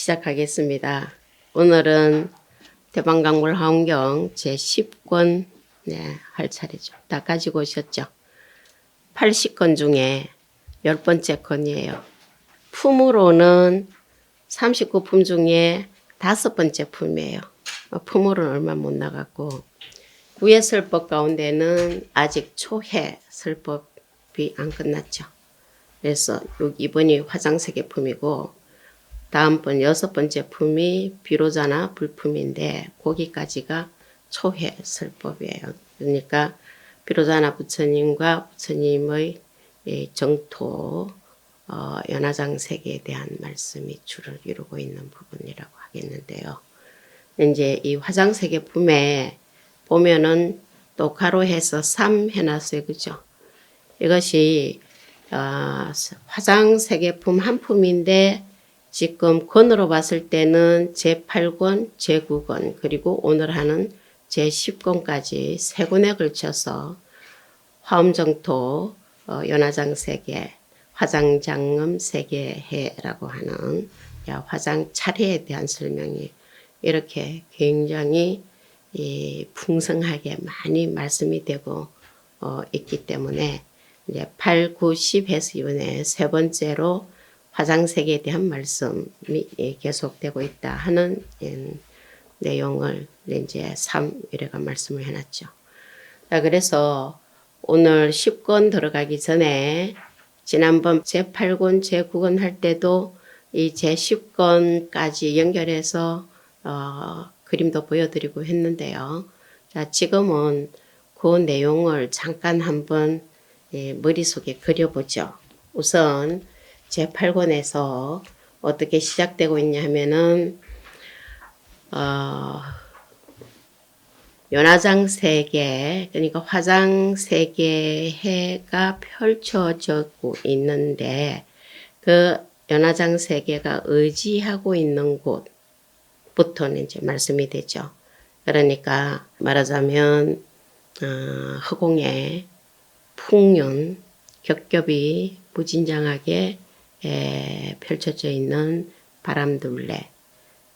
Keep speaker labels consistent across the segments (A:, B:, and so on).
A: 시작하겠습니다. 오늘은 대방강물 화엄경 제10권 할 차례죠. 다 가지고 오셨죠? 80권 중에 10번째 권이에요. 품으로는 39품 중에 5번째 품이에요. 품으로는 얼마 못 나갔고 구해설법 가운데는 아직 초해 설법이 안 끝났죠. 그래서 이번이 화장세계품이고 다음번 6번째 품이 비로자나 불품인데 거기까지가 초해 설법이에요. 그러니까 비로자나 부처님과 부처님의 정토 연화장세계에 대한 말씀이 주를 이루고 있는 부분이라고 하겠는데요. 이제 이 화장세계품에 보면은 또 가로해서 3 해놨어요. 그죠? 이것이 화장세계품 한 품인데 지금 권으로 봤을 때는 제8권, 제9권 그리고 오늘 하는 제10권까지 3권에 걸쳐서 화엄정토 연화장세계, 화장장엄세계해라고 하는 화장차례에 대한 설명이 이렇게 굉장히 풍성하게 많이 말씀이 되고 있기 때문에 이제 8, 9, 10 해서 이번에 3번째로 화장세계에 대한 말씀이 계속되고 있다 하는 내용을 이제 3일에가 말씀을 해놨죠. 자, 그래서 오늘 10권 들어가기 전에 지난번 제8권, 제9권 할 때도 이 제10권까지 연결해서 그림도 보여드리고 했는데요. 자, 지금은 그 내용을 잠깐 한번 머릿속에 그려보죠. 우선 제8권에서 어떻게 시작되고 있냐 하면은 연화장세계 그러니까 화장세계해가 펼쳐지고 있는데 그 연화장세계가 의지하고 있는 곳부터는 이제 말씀이 되죠. 그러니까 말하자면 허공에 풍륜 겹겹이 무진장하게 펼쳐져 있는 바람둘레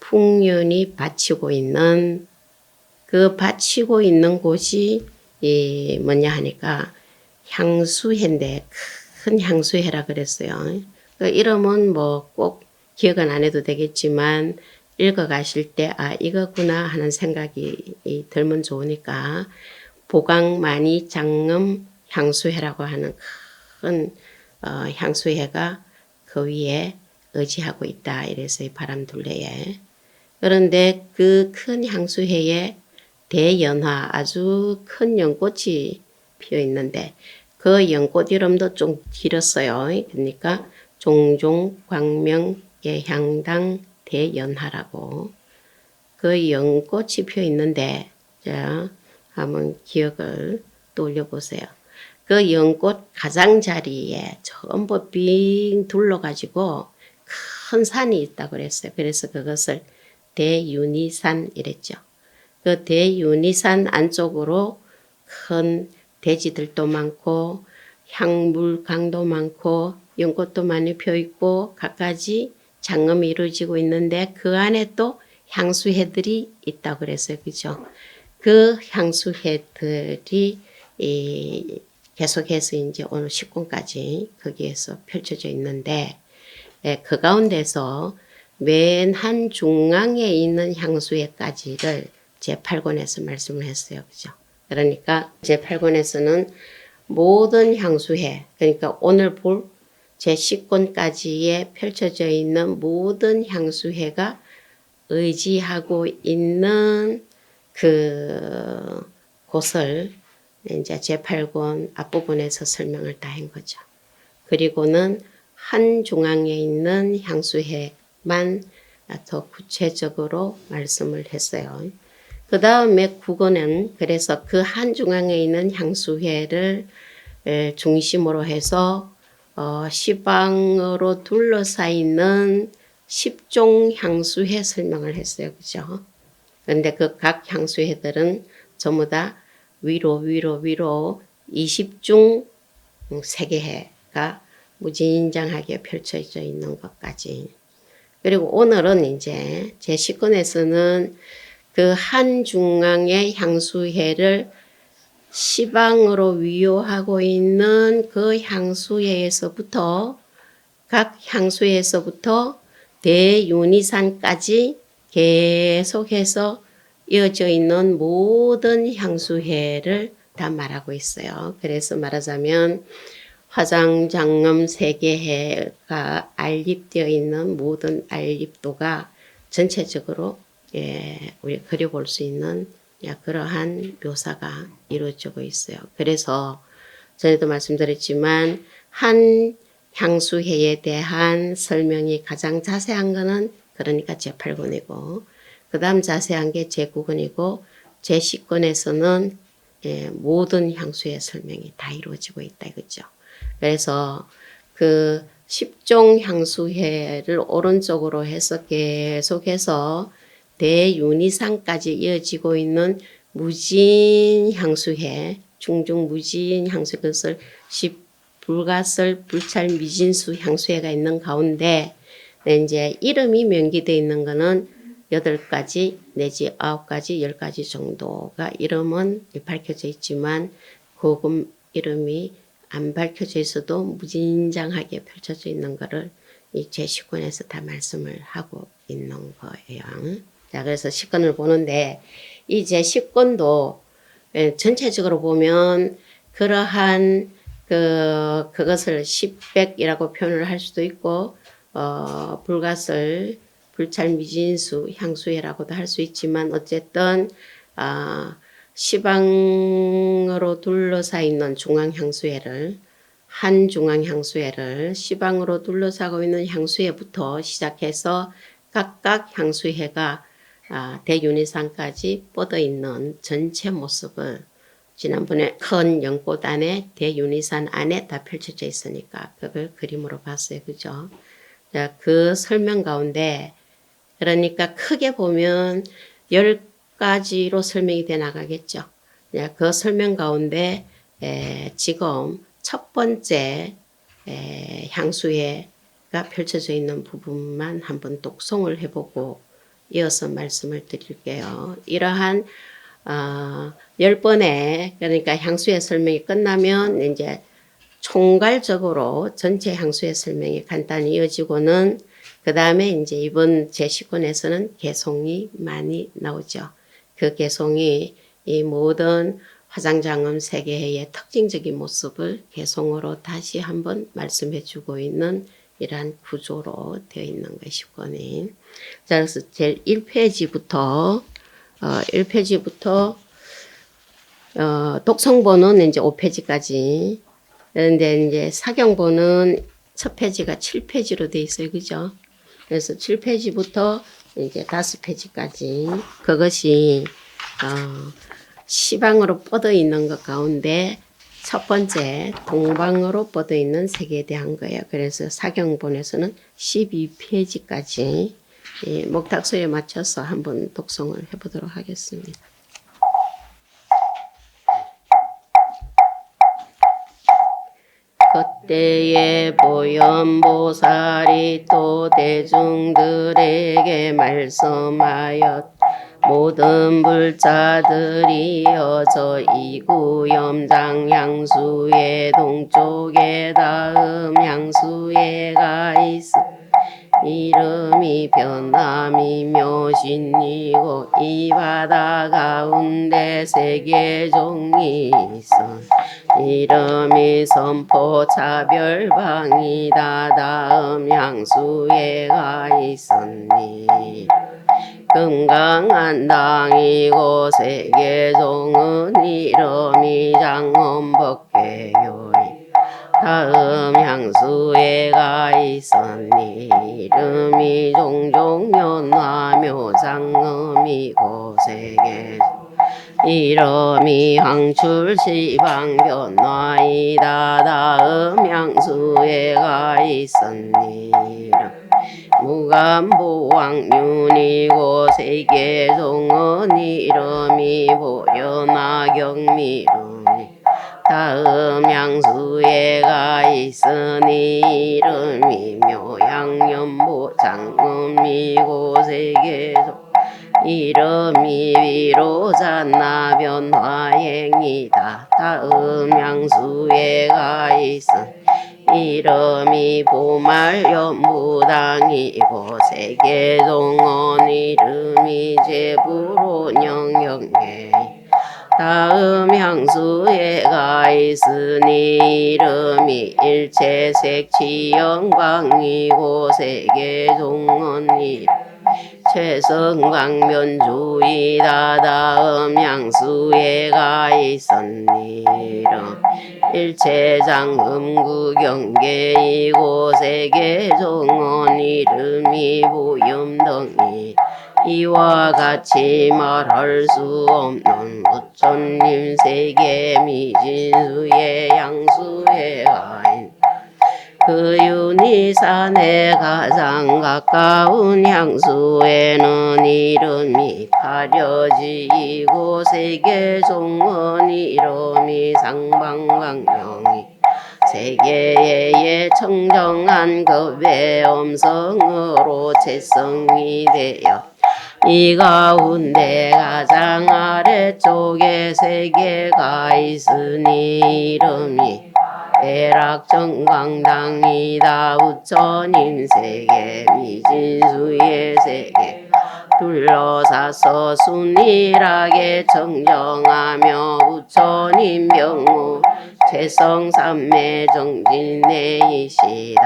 A: 풍륜이 받치고 있는 그 받치고 있는 곳이 뭐냐 하니까 향수해인데 큰 향수해라 그랬어요. 그 이름은 뭐 꼭 기억은 안 해도 되겠지만 읽어가실 때 이거구나 하는 생각이 들면 좋으니까 보강만이 장엄 향수해라고 하는 큰 향수해가 그 위에 의지하고 있다. 이래서 이 바람둘레에. 그런데 그 큰 향수해에 대연화 아주 큰 연꽃이 피어 있는데 그 연꽃 이름도 좀 길었어요. 그러니까 종종광명 예향당 대연화라고 그 연꽃이 피어 있는데 자 한번 기억을 떠올려 보세요. 그 연꽃 가장자리에 전부 빙 둘러가지고 큰 산이 있다고 그랬어요. 그래서 그것을 대윤희산 이랬죠. 그 대윤희산 안쪽으로 큰 대지들도 많고 향물강도 많고 연꽃도 많이 펴있고 갖가지 장엄이 이루어지고 있는데 그 안에 또 향수해들이 있다고 그랬어요. 그죠? 그 향수해들이 계속해서 이제 오늘 10권까지 거기에서 펼쳐져 있는데 그 가운데서 맨 한 중앙에 있는 향수해까지를 제8권에서 말씀을 했어요. 그죠? 그러니까 제8권에서는 모든 향수해 그러니까 오늘 볼 제10권까지에 펼쳐져 있는 모든 향수해가 의지하고 있는 그 곳을 이제 제8권 앞부분에서 설명을 다 한 거죠. 그리고는 한 중앙에 있는 향수해만 더 구체적으로 말씀을 했어요. 그 다음에 9권은 그래서 그 한 중앙에 있는 향수해를 중심으로 해서 시방으로 둘러싸이는 10종 향수해 설명을 했어요. 그죠? 그런데 그 각 향수해들은 전부 다 위로 20중 세계해가 무진장하게 펼쳐져 있는 것까지. 그리고 오늘은 이제 제 10권에서는 그 한중앙의 향수회를 시방으로 위요하고 있는 그 향수회에서부터 각 향수회에서부터 대윤희산까지 계속해서 이어져 있는 모든 향수회를 다 말하고 있어요. 그래서 말하자면 화장장엄 세계회가 알립되어 있는 모든 알립도가 전체적으로 우리 그려볼 수 있는 그러한 묘사가 이루어지고 있어요. 그래서 전에도 말씀드렸지만 한 향수회에 대한 설명이 가장 자세한 거는 그러니까 제8권이고 그 다음 자세한 게 제9권이고 제10권에서는 모든 향수의 설명이 다 이루어지고 있다 이거죠. 그래서 그 10종 향수회를 오른쪽으로 해서 계속해서 대윤희산까지 이어지고 있는 무진 향수회, 중중 무진 향수, 그것을 불가설, 불찰, 미진수 향수회가 있는 가운데 이제 이름이 명기되어 있는 거는 8가지 내지 9가지, 10가지 정도가 이름은 밝혀져 있지만 고금 이름이 안 밝혀져 있어도 무진장하게 펼쳐져 있는 거를 이 제10권에서 다 말씀을 하고 있는 거예요. 자, 그래서 10권을 보는데 이 제10권도 전체적으로 보면 그러한 그것을 십백이라고 표현을 할 수도 있고 불가설, 불찰미진수, 향수회라고도 할 수 있지만 어쨌든 시방으로 둘러싸 있는 중앙향수회를 한중앙향수회를 시방으로 둘러싸고 있는 향수회부터 시작해서 각각 향수회가 대윤희산까지 뻗어 있는 전체 모습을 지난번에 큰 연꽃 안에 대윤희산 안에 다 펼쳐져 있으니까 그걸 그림으로 봤어요. 그죠? 자, 그 설명 가운데 그러니까 크게 보면 10가지로 설명이 돼 나가겠죠. 그 설명 가운데 지금 첫 번째 향수회가 펼쳐져 있는 부분만 한번 독송을 해보고 이어서 말씀을 드릴게요. 이러한 10번의 그러니까 향수회 설명이 끝나면 이제 총괄적으로 전체 향수회 설명이 간단히 이어지고는 그 다음에 이제 이번 제10권에서는 개송이 많이 나오죠. 그 개송이 이 모든 화장장엄 세계회의 특징적인 모습을 개송으로 다시 한번 말씀해 주고 있는 이러한 구조로 되어 있는 것이 10권이. 자, 그래서 제일 1페이지부터 1페이지부터 독성본은 이제 5페이지까지. 그런데 이제 사경본은 첫 페이지가 7페이지로 돼 있어요. 그죠? 그래서 7페이지부터 이제 5페이지까지 그것이 시방으로 뻗어 있는 것 가운데 첫 번째 동방으로 뻗어 있는 세계에 대한 거예요. 그래서 사경본에서는 12페이지까지 목탁소에 맞춰서 한번 독송을 해보도록 하겠습니다. 그때에 보현보살이 또 대중들에게 말씀하였 모든 불자들이여 저 이구염장 향수의 동쪽에 다음 향수회가 있어 이름이 변함이 묘신이고 이 바다 가운데 세계종이 있어 이름이 선포차별방이다 다음 향수회가 있었니 금강한 땅이고 세계종은 이름이 장엄법계요 다음 향수회가 있었니 이름이 종종연화묘 장엄이고 세계 이름이 황출시방변화이다 다음 향수회가 있었니 무감보왕윤이고 세계종은 이름이 보현화경미름이 다음 향수회가 있으니 이름이 묘양연보 장엄 있어 이름이 보말연무당이고 세계동원 이름이 제부로 영영계 다음 향수에 가 있으니 이름이 일체색취영광이고 세계동원이 최성광면주이다 다음 향수에 가 있으니 이름 일체장음구경계이고 세계정원 이름이 보염덩이 이와 같이 말할 수 없는 부처님 세계 미진수의 향수에 가인 그 윤희산에 가장 가까운 향수에는 이름이 가려지고 세계종원 이름이 상방광명이 세계의 청정한 급의 음성으로 채성이 되어 이 가운데 가장 아래쪽에 세계가 있으니 이름이 애락정광당이다 부처님 세계 미진수의 세계 둘러싸서 순일하게 정정하며 부처님 명무 최성삼매 정진내이시다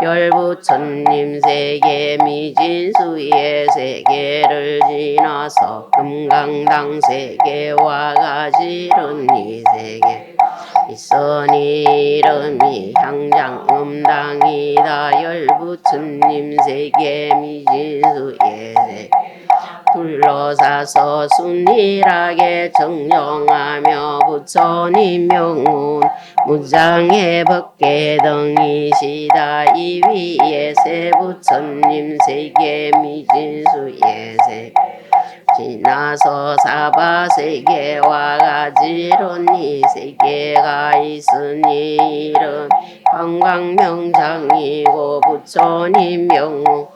A: 열부처님 세계 미진수의 세계를 지나서 금강당 세계와 같이른 이 세계 있으니 이름이 향장음당이다 열부처님 세계 미진수의 세계 둘러싸서 순일하게 정정하며 부처님 명문 무장의 법계 등이시다 이 위에 세 부처님 세계 미진수의 세계 지나서 사바세계와 같이런 이 세계가 있으니 이름 관광명장이고 부처님 명무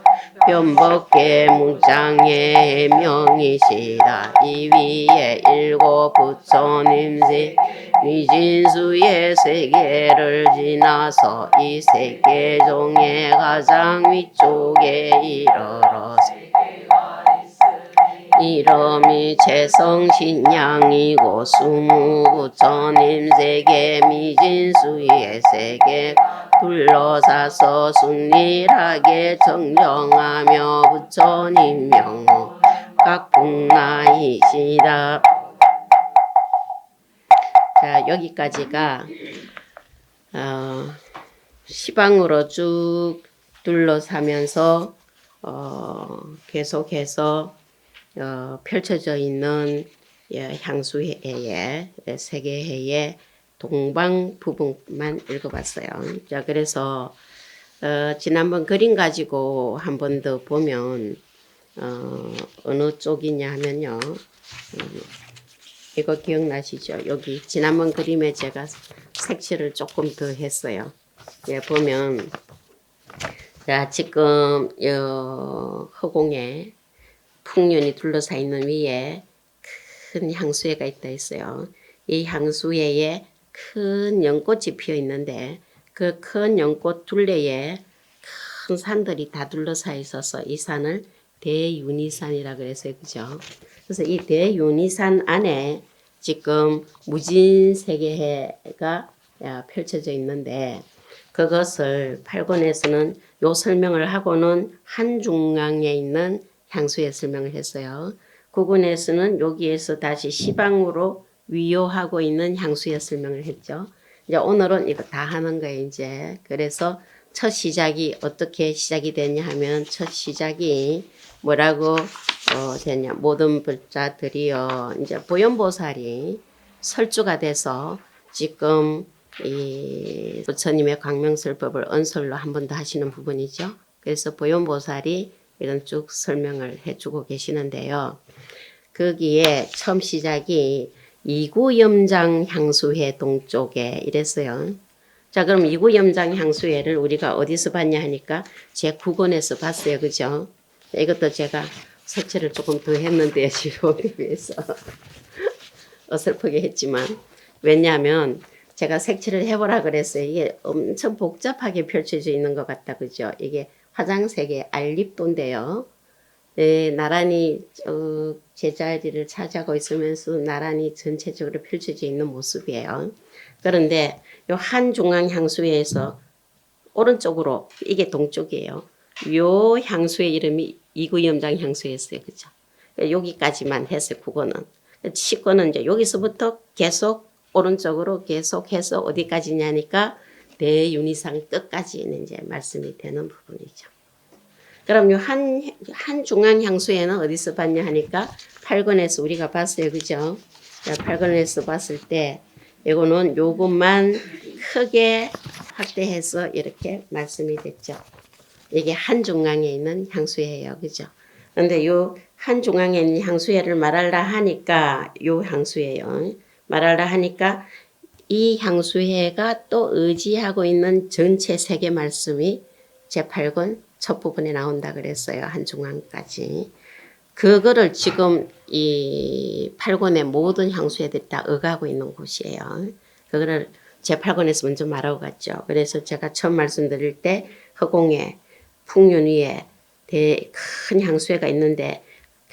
A: 변법계 무장의 명이시다 이 위에 일곱 부처님 세 미진수의 세계를 지나서 이 세계 중에 가장 위쪽에 이르러서 이름이 최성신양이고 스무부처님 세계 미진수의 세계 둘러싸서 순일하게 정정하며 부처님 명호 각풍나이시다. 자 여기까지가 시방으로 쭉 둘러사면서 계속해서 펼쳐져 있는 향수회의 세계회의 동방 부분만 읽어봤어요. 자 그래서 지난번 그림 가지고 한 번 더 보면 어느 쪽이냐 하면요. 이거 기억나시죠? 여기 지난번 그림에 제가 색칠을 조금 더 했어요. 예, 보면 자 지금 허공에 풍년이 둘러싸 있는 위에 큰 향수회가 있다 했어요. 이 향수회에 큰 연꽃이 피어 있는데 그 큰 연꽃 둘레에 큰 산들이 다 둘러싸 있어서 이 산을 대윤희산이라 그래서 그죠? 그래서 이 대윤희산 안에 지금 무진세계회가 펼쳐져 있는데 그것을 8권에서는 요 설명을 하고는 한중앙에 있는 향수회 설명을 했어요. 9권에서는 여기에서 다시 시방으로 위요하고 있는 향수회 설명을 했죠. 이제 오늘은 이거 다 하는 거예요, 이제. 그래서 첫 시작이 어떻게 시작이 되냐 하면 첫 시작이 뭐라고 되냐. 모든 불자들이요. 이제 보현보살이 설주가 돼서 지금 이 부처님의 광명설법을 언설로 한 번 더 하시는 부분이죠. 그래서 보현보살이 이런 쭉 설명을 해주고 계시는데요. 거기에 처음 시작이 이구염장 향수회 동쪽에 이랬어요. 자 그럼 이구염장 향수회를 우리가 어디서 봤냐 하니까 제 9권에서 봤어요. 그죠? 이것도 제가 색칠을 조금 더 했는데요. 지금 위해서 어설프게 했지만 왜냐하면 제가 색칠을 해보라 그랬어요. 이게 엄청 복잡하게 펼쳐져 있는 것 같다. 그죠? 이게 화장색의 알립도인데요. 네, 나란히 제자리를 차지하고 있으면서 나란히 전체적으로 펼쳐져 있는 모습이에요. 그런데 요 한중앙 향수에서 오른쪽으로 이게 동쪽이에요. 요 향수의 이름이 이구염장 향수였어요. 그죠? 여기까지만 했어요. 국어는. 식구는 이제 여기서부터 계속 오른쪽으로 계속해서 어디까지냐니까 대윤희상 끝까지는 이제 말씀이 되는 부분이죠. 그럼 요 한 중앙 향수에는 어디서 봤냐 하니까 8권에서 우리가 봤어요. 그죠? 8권에서 봤을 때 이거는 요것만 크게 확대해서 이렇게 말씀이 됐죠. 이게 한 중앙에 있는 향수예요. 그죠? 근데 요 한 중앙에 있는 향수회를 말하려 하니까 요 향수예요. 말하려 하니까 이 향수회가 또 의지하고 있는 전체 세계 말씀이 제8권 첫 부분에 나온다 그랬어요. 한 중앙까지. 그거를 지금 이 8권의 모든 향수회들이 다 의가하고 있는 곳이에요. 그거를 제8권에서 먼저 말하고 갔죠. 그래서 제가 처음 말씀드릴 때 허공에 풍륜 위에 큰 향수회가 있는데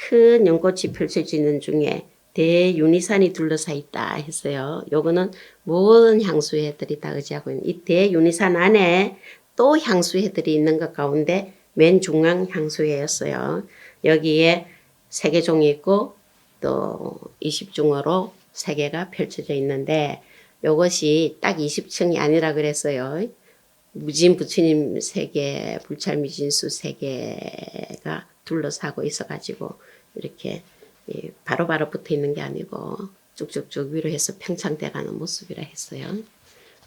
A: 큰 연꽃이 펼쳐져 있는 중에 대윤희산이 둘러싸 있다 했어요. 요거는 모든 향수회들이 다 의지하고 있는 이 대윤희산 안에 또 향수회들이 있는 것 가운데 맨 중앙 향수회였어요. 여기에 세계종이 있고 또 20중으로 세계가 펼쳐져 있는데 요것이 딱 20층이 아니라 그랬어요. 무진 부처님 세계, 불찰미진수 세계가 둘러싸고 있어가지고 이렇게 바로바로 붙어 있는 게 아니고 쭉쭉쭉 위로 해서 팽창돼 가는 모습이라 했어요.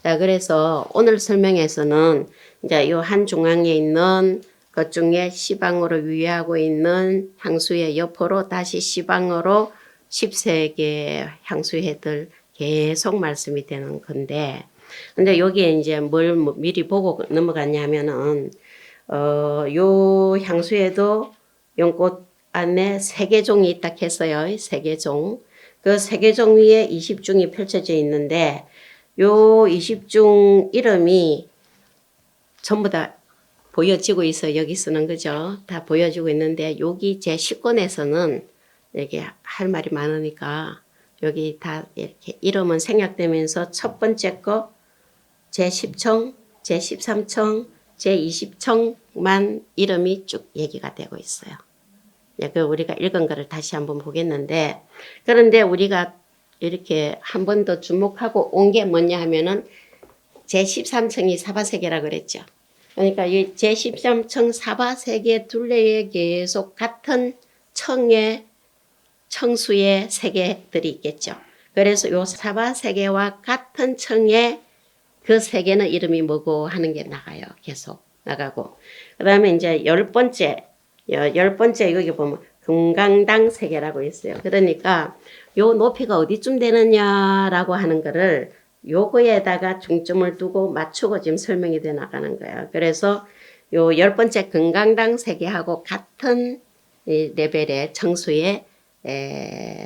A: 자, 그래서 오늘 설명에서는 이제 이 한 중앙에 있는 것 중에 시방으로 위하고 있는 향수의 옆으로 다시 시방으로 10세계 향수회들 계속 말씀이 되는 건데, 근데 여기에 이제 뭘 미리 보고 넘어갔냐면은, 요 향수에도 연꽃 안에 세계종이 있다 했어요. 세계종. 그 세계종 위에 20중이 펼쳐져 있는데, 요 20중 이름이 전부 다 보여지고 있어요. 여기 쓰는 거죠. 다 보여지고 있는데, 여기 제 10권에서는 이게 할 말이 많으니까, 여기 다 이렇게 이름은 생략되면서 첫 번째 거, 제10청, 제13청, 제20청만 이름이 쭉 얘기가 되고 있어요. 그 우리가 읽은 거를 다시 한번 보겠는데, 그런데 우리가 이렇게 한 번 더 주목하고 온 게 뭐냐 하면은 제13청이 사바세계라 그랬죠. 그러니까 이 제13청 사바세계 둘레에 계속 같은 청의 청수의 세계들이 있겠죠. 그래서 요 사바세계와 같은 청의 그 세계는 이름이 뭐고 하는 게 나가요. 계속 나가고. 그 다음에 이제 열 번째 여기 보면 금강당 세계라고 있어요. 그러니까 요 높이가 어디쯤 되느냐라고 하는 거를 요거에다가 중점을 두고 맞추고 지금 설명이 돼 나가는 거예요. 그래서 요 열 번째 금강당 세계하고 같은 레벨의 청수의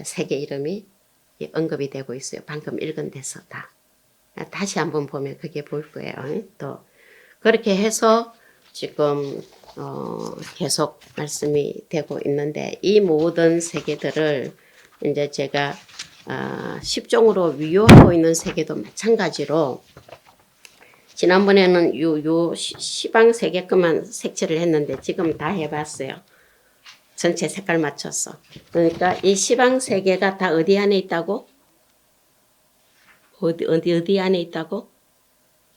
A: 세계 이름이 언급이 되고 있어요. 방금 읽은 데서 다. 다시 한번 보면 그게 보일 거예요. 또 그렇게 해서 지금 계속 말씀이 되고 있는데 이 모든 세계들을 이제 제가 10종으로 위요하고 있는 세계도 마찬가지로 지난번에는 요 시방 세계 것만 색칠을 했는데 지금 다 해봤어요. 전체 색깔 맞춰서. 그러니까 이 시방 세계가 다 어디 안에 있다고? 어디 안에 있다고?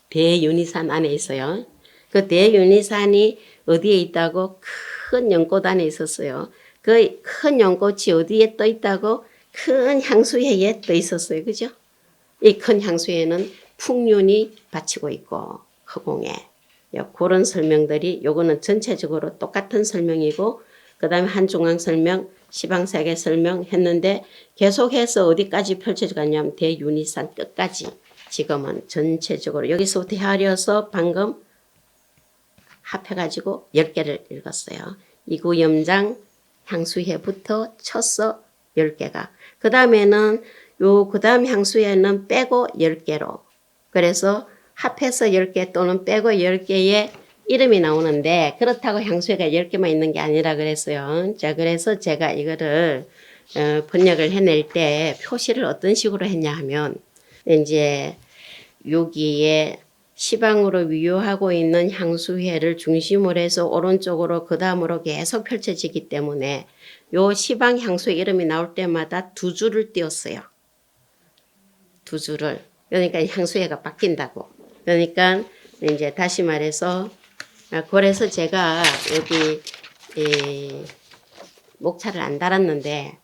A: 대윤희산 안에 있어요. 그 대윤희산이 어디에 있다고? 큰 연꽃 안에 있었어요. 그 큰 연꽃이 어디에 떠 있다고? 큰 향수회에 떠 있었어요. 그죠? 이 큰 향수회는 풍륜이 받치고 있고 허공에 그런 설명들이 요거는 전체적으로 똑같은 설명이고 그 다음에 한중앙 설명 시방세계 설명했는데 계속해서 어디까지 펼쳐져 갔냐면 대윤희산 끝까지 지금은 전체적으로 여기서부터 헤아려서 방금 합해가지고 10개를 읽었어요. 이구염장 향수회부터 쳤어 10개가. 그 다음에는 그 다음 향수회는 빼고 10개로 그래서 합해서 10개 또는 빼고 10개의 이름이 나오는데 그렇다고 향수회가 10개만 있는 게 아니라 그랬어요. 자, 그래서 제가 이거를 번역을 해낼 때 표시를 어떤 식으로 했냐 하면 이제 여기에 시방으로 위유하고 있는 향수회를 중심으로 해서 오른쪽으로 그 다음으로 계속 펼쳐지기 때문에 요 시방 향수회 이름이 나올 때마다 두 줄을 띄웠어요. 두 줄을. 그러니까 향수회가 바뀐다고. 그러니까 이제 다시 말해서 그래서 제가 여기 목차를 안 달았는데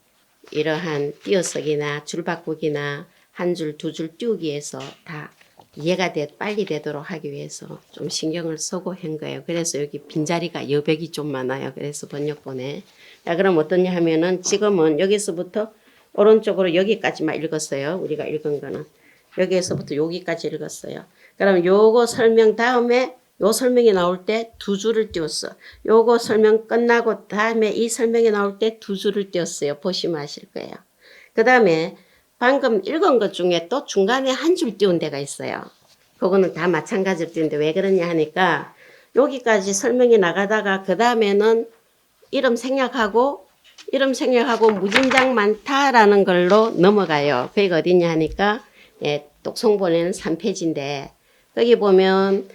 A: 이러한 띄어쓰기나 줄 바꾸기나 한 줄, 두 줄 띄우기 위해서 다 이해가 빨리 되도록 하기 위해서 좀 신경을 쓰고 한 거예요. 그래서 여기 빈자리가 여백이 좀 많아요. 그래서 번역본에. 자, 그럼 어떠냐 하면은 지금은 여기서부터 오른쪽으로 여기까지만 읽었어요. 우리가 읽은 거는. 여기에서부터 여기까지 읽었어요. 그럼 요거 설명 다음에 요 설명이 나올 때 두 줄을 띄웠어. 요거 설명 끝나고 다음에 이 설명이 나올 때 두 줄을 띄웠어요. 보시면 아실 거예요. 그 다음에 방금 읽은 것 중에 또 중간에 한 줄 띄운 데가 있어요. 그거는 다 마찬가지로 띄운데 왜 그러냐 하니까 여기까지 설명이 나가다가 그 다음에는 이름 생략하고 무진장 많다라는 걸로 넘어가요. 그게 어디냐 하니까 독송본에는 3페이지인데 거기 보면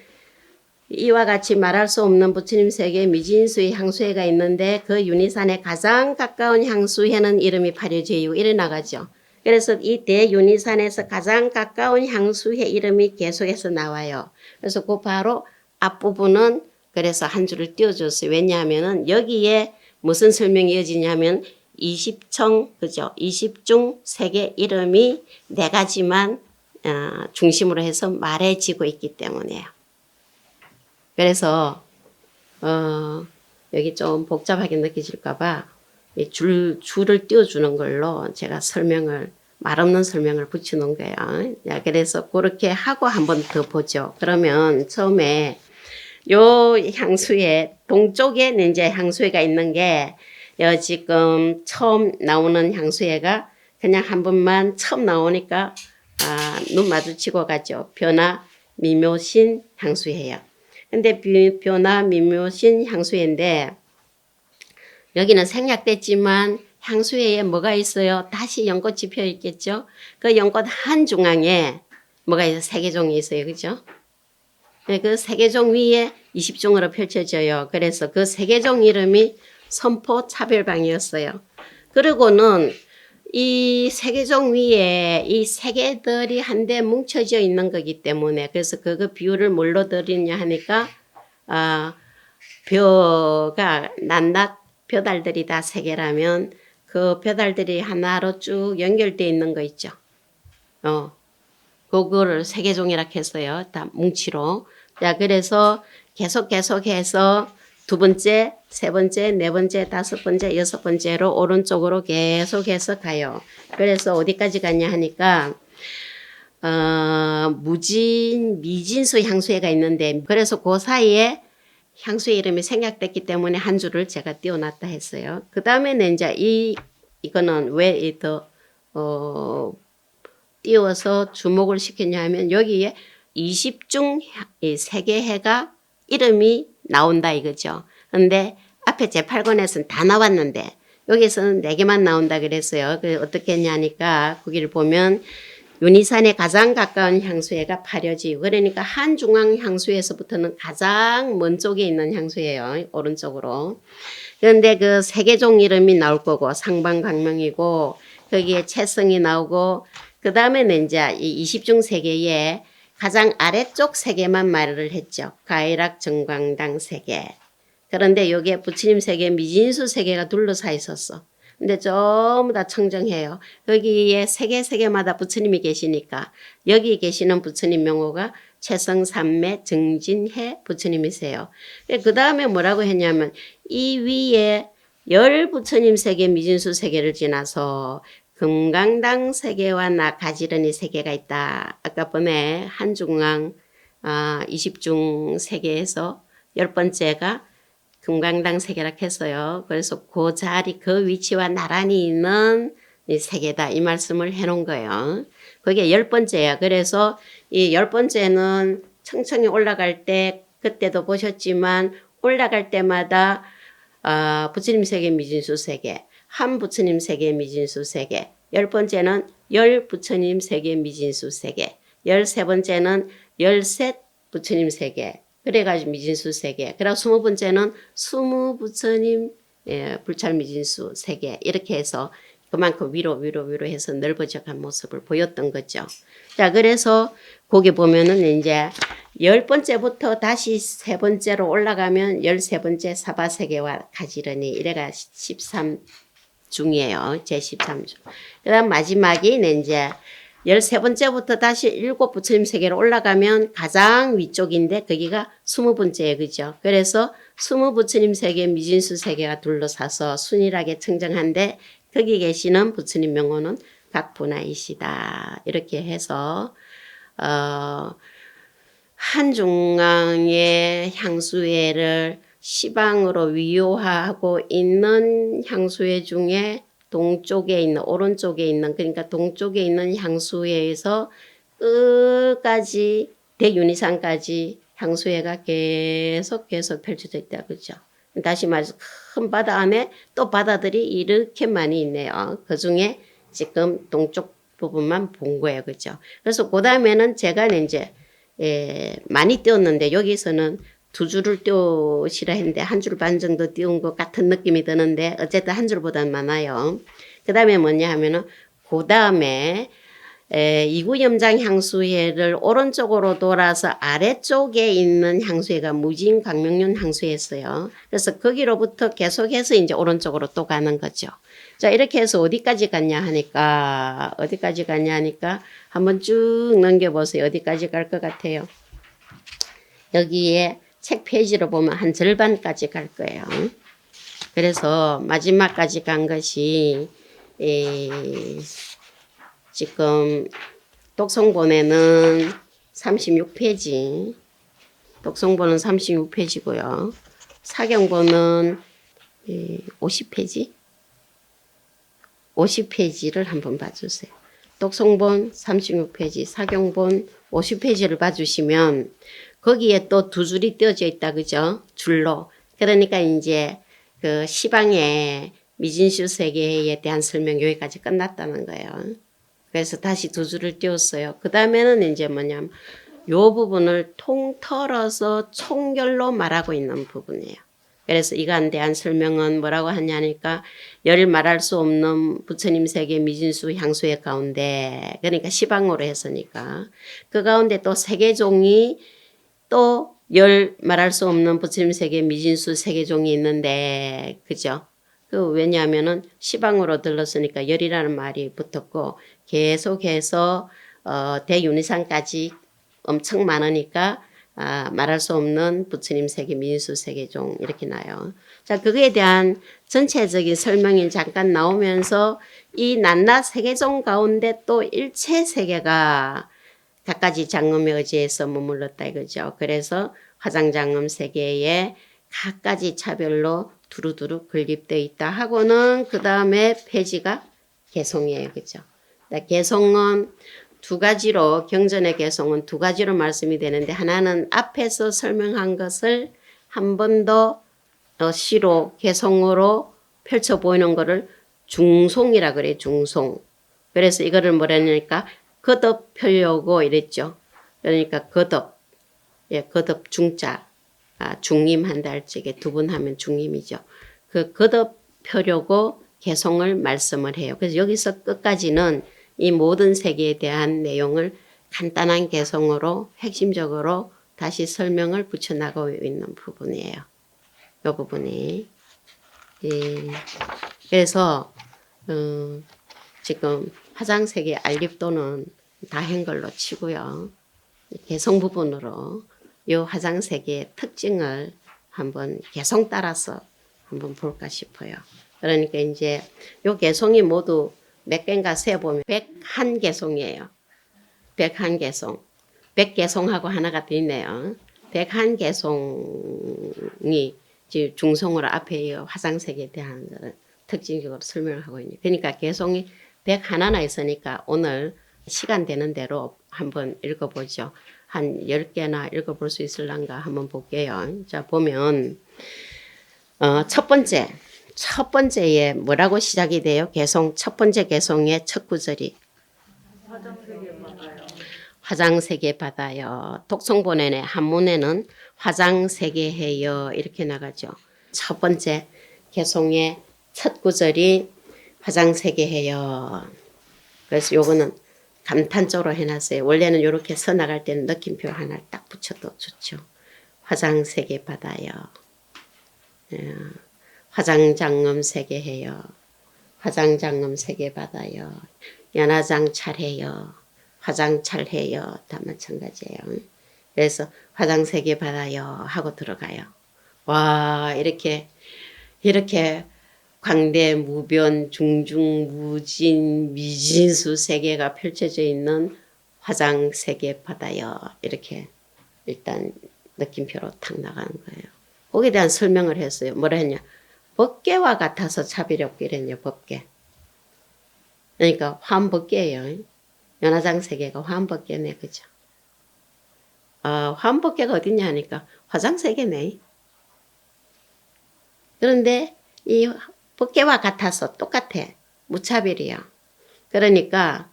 A: 이와 같이 말할 수 없는 부처님 세계에 미진수의 향수회가 있는데 그 윤희산에 가장 가까운 향수회는 이름이 파려지요. 이래 나가죠. 그래서 이 대윤희산에서 가장 가까운 향수회 이름이 계속해서 나와요. 그래서 그 바로 앞부분은 그래서 한 줄을 띄워줬어요. 왜냐하면은 여기에 무슨 설명이 이어지냐면 20청, 그죠? 20중 세계 이름이 4가지만 중심으로 해서 말해지고 있기 때문이에요. 그래서 여기 좀 복잡하게 느껴질까봐 줄을 띄워주는 걸로 제가 말없는 설명을 붙여놓은 거예요. 야, 그래서 그렇게 하고 한 번 더 보죠. 그러면 처음에 요 향수회 동쪽에 이제 향수회가 있는 게 지금 처음 나오는 향수회가 그냥 한 번만 처음 나오니까 눈 마주치고 가죠. 변화 미묘신 향수회예요. 근데 변화 미묘신 향수회인데 여기는 생략됐지만 향수회에 뭐가 있어요? 다시 연꽃이 펴 있겠죠? 그 연꽃 한 중앙에 뭐가 있어요? 세계종이 있어요. 그죠? 그 세계종 위에 20종으로 펼쳐져요. 그래서 그 세계종 이름이 선포 차별방이었어요. 그리고는 이 세계종 위에 이 세계들이 한데 뭉쳐져 있는 거기 때문에 그래서 그거 비율을 뭘로 드리냐 하니까 벼가 낱낱 벼달들이 다 세계라면 그 벼달들이 하나로 쭉 연결되어 있는 거 있죠. 그거를 세계종이라 했어요. 다 뭉치로. 자, 그래서 계속해서 두 번째, 세 번째, 네 번째, 다섯 번째, 여섯 번째로 오른쪽으로 계속해서 가요. 그래서 어디까지 갔냐 하니까 미진수 향수회가 있는데 그래서 그 사이에 향수의 이름이 생략됐기 때문에 한 줄을 제가 띄워놨다 했어요. 그 다음에는 이제 이거는 왜 더 띄워서 주목을 시켰냐 하면 여기에 20중 세계해가 이름이 나온다 이거죠. 근데 앞에 제8권에서는 다 나왔는데 여기서는 4개만 나온다 그랬어요. 그 어떻게 했냐니까 거기를 보면 윤희산에 가장 가까운 향수회가 파려지요. 그러니까 한중앙 향수회에서부터는 가장 먼 쪽에 있는 향수회예요. 오른쪽으로. 그런데 그 세계종 이름이 나올 거고 상방광명이고 거기에 채성이 나오고 그 다음에는 이제 이 20중 세계에 가장 아래쪽 세계만 말을 했죠. 가이락 정광당 세계. 그런데 여기에 부처님 세계 미진수 세계가 둘러싸여 있었어. 근데 전부 다 청정해요. 여기에 세계마다 부처님이 계시니까 여기 계시는 부처님 명호가 최성삼매 정진해 부처님이세요. 그 다음에 뭐라고 했냐면 이 위에 열 부처님 세계 미진수 세계를 지나서 금강당 세계와 가지런히 세계가 있다. 아까 번에 한중앙 20중 세계에서 10번째가 금강당 세계라 했어요. 그래서 그 자리 그 위치와 나란히 있는 이 세계다 이 말씀을 해놓은 거예요. 그게 10번째야. 그래서 이 10번째는 천천히 올라갈 때 그때도 보셨지만 올라갈 때마다 부처님 세계 미진수 세계, 한 부처님 세계 미진수 세계, 10번째는 10부처님 세계 미진수 세계, 13번째는 13 부처님 세계, 그래가지고 미진수 세계, 그리고 20번째는 20 부처님 불찰 미진수 세계, 이렇게 해서 그만큼 위로 해서 넓어져간 모습을 보였던 거죠. 자, 그래서 거기 보면은 이제 10번째부터 다시 3번째로 올라가면 13번째 사바세계와 가지런히 이래가 13중이에요. 제13중. 그 다음 마지막이 이제 13번째부터 다시 7부처님 세계로 올라가면 가장 위쪽인데 거기가 20번째예요. 그죠? 그래서 20부처님 세계 미진수 세계가 둘러싸서 순일하게 청정한데 거기 계시는 부처님 명호는 각분하이시다. 이렇게 해서 한중앙의 향수회를 시방으로 위요하고 있는 향수회 중에 동쪽에 있는 오른쪽에 있는 그러니까 동쪽에 있는 향수회에서 끝까지 대윤희산까지 향수회가 계속 펼쳐져 있다. 그죠? 다시 말해서 큰 바다 안에 또 바다들이 이렇게 많이 있네요. 그 중에 지금 동쪽 부분만 본 거예요. 그죠? 그래서 그 다음에는 제가 이제 많이 띄웠는데 여기서는 2줄을 띄우시라 했는데 1줄 반 정도 띄운 것 같은 느낌이 드는데 어쨌든 1줄보다는 많아요. 그 다음에 뭐냐 하면은 그 다음에 이구염장 향수회를 오른쪽으로 돌아서 아래쪽에 있는 향수회가 무진광명륜 향수회였어요. 그래서 거기로부터 계속해서 이제 오른쪽으로 또 가는 거죠. 자, 이렇게 해서 어디까지 갔냐 하니까 한번 쭉 넘겨보세요. 어디까지 갈 것 같아요? 여기에 책 페이지로 보면 한 절반까지 갈 거예요. 그래서 마지막까지 간 것이 지금 독송본에는 36페이지, 독송본은 36페이지고요. 사경본은 50페이지? 50페이지를 한번 봐주세요. 독송본 36페이지, 사경본 50페이지를 봐주시면 거기에 또 2줄이 띄어져 있다. 그죠? 줄로. 그러니까 이제 그 시방의 미진수 세계에 대한 설명 여기까지 끝났다는 거예요. 그래서 다시 2줄을 띄웠어요. 그 다음에는 이제 뭐냐면 요 부분을 통틀어서 총결로 말하고 있는 부분이에요. 그래서 이거에 대한 설명은 뭐라고 하냐니까 열 말할 수 없는 부처님 세계 미진수 향수의 가운데 그러니까 시방으로 했으니까 그 가운데 또 세계종이 또 열 말할 수 없는 부처님 세계 미진수 세계종이 있는데 그죠? 왜냐하면은 시방으로 들렀으니까 열이라는 말이 붙었고 계속해서 대윤희산까지 엄청 많으니까 말할 수 없는 부처님 세계 미진수 세계종 이렇게 나요. 자, 그거에 대한 전체적인 설명이 잠깐 나오면서 이 낱낱 세계종 가운데 또 일체 세계가 갖가지 장엄의 의지에서 머물렀다 이거죠. 그래서 화장장엄 세계에 갖가지 차별로 두루두루 건립되어 있다 하고는 그 다음에 페이지가 개송이에요. 그죠? 개송은 2가지로 경전의 개송은 2가지로 말씀이 되는데 하나는 앞에서 설명한 것을 한 번 더 시로 개송으로 펼쳐 보이는 거를 중송이라 그래요. 중송. 그래서 이거를 뭐라니까 거듭 펴려고 이랬죠. 그러니까 거듭. 예, 거듭 중자. 중임한다 할 적에 2번 하면 중임이죠. 그 거듭 펴려고 개송을 말씀을 해요. 그래서 여기서 끝까지는 이 모든 세계에 대한 내용을 간단한 개송으로 핵심적으로 다시 설명을 붙여나가고 있는 부분이에요. 이 부분이. 예. 그래서 지금 화장세계 알립도는 다 한 걸로 치고요. 개송 부분으로 이 화장세계의 특징을 한번 개송 따라서 한번 볼까 싶어요. 그러니까 이제 요 개송이 모두 몇 개인가 세보면 101개송이에요. 101개송. 100개송하고 하나가 더 있네요. 101개송이 중송으로 앞에 화장색에 대한 특징적으로 설명을 하고 있네요. 그러니까 개송이 101나 있으니까 오늘 시간 되는 대로 한번 읽어보죠. 한 10개나 읽어볼 수 있을란가 한번 볼게요. 자, 보면 첫 번째에 뭐라고 시작이 돼요? 개송, 첫 번째 개송의 첫 구절이 화장세계 받아요. 독송본의 한문에는 화장세계 해요 이렇게 나가죠. 첫 번째 개송의 첫 구절이 화장세계 해요. 그래서 요거는 감탄조로 해놨어요. 원래는 이렇게 서 나갈 때는 느낌표 하나 딱 붙여도 좋죠. 화장세계 받아요. 화장장엄 세계 해요. 화장장엄 세계 받아요. 연화장 찰해요. 화장 찰해요. 다 마찬가지예요. 그래서 화장 세계 받아요 하고 들어가요. 와, 이렇게 광대 무변 중중 무진 미진수 세계가 펼쳐져 있는 화장 세계 받아요. 이렇게 일단 느낌표로 탁 나가는 거예요. 거기에 대한 설명을 했어요. 뭐라 했냐? 법계와 같아서 차별이 이랬냐, 법계. 그러니까 화엄법계예요. 연화장 세계가 화엄법계네, 그죠? 화엄법계가 어딨냐 하니까 화장세계네. 그런데 이 법계와 같아서 똑같아. 무차별이야. 그러니까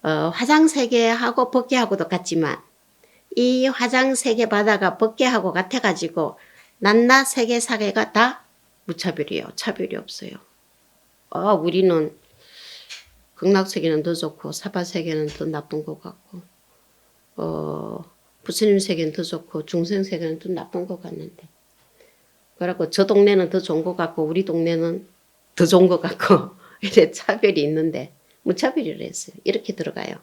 A: 화장세계하고 법계하고도 같지만 이 화장세계 바다가 법계하고 같아가지고 낱낱 세계사계가 다 무차별이에요. 차별이 없어요. 우리는 극락세계는 더 좋고 사바세계는 더 나쁜 것 같고 부처님 세계는 더 좋고 중생세계는 더 나쁜 것 같는데 그래갖고 저 동네는 더 좋은 것 같고 우리 동네는 더 좋은 것 같고 이래 차별이 있는데 무차별이라 했어요. 이렇게 들어가요.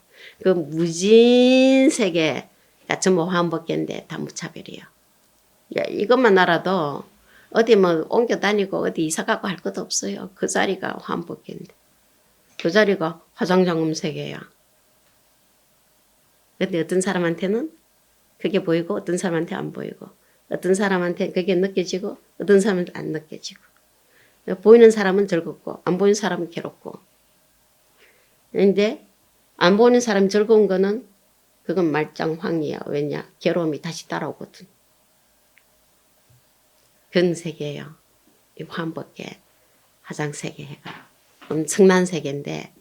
A: 그 무진세계가 전부 화엄법계인데 다 무차별이에요. 이것만 알아도 어디 뭐 옮겨 다니고 어디 이사 가고 할 것도 없어요. 그 자리가 화엄법계인데 그 자리가 화장장엄 세계야. 근데 어떤 사람한테는 그게 보이고 어떤 사람한테 안 보이고 어떤 사람한테 그게 느껴지고 어떤 사람은 안 느껴지고 보이는 사람은 즐겁고 안 보이는 사람은 괴롭고 그런데 안 보이는 사람이 즐거운 거는 그건 말짱황이야. 왜냐? 괴로움이 다시 따라오거든. 그런 세계예요. 이 화엄법계 화장세계가 엄청난 세계인데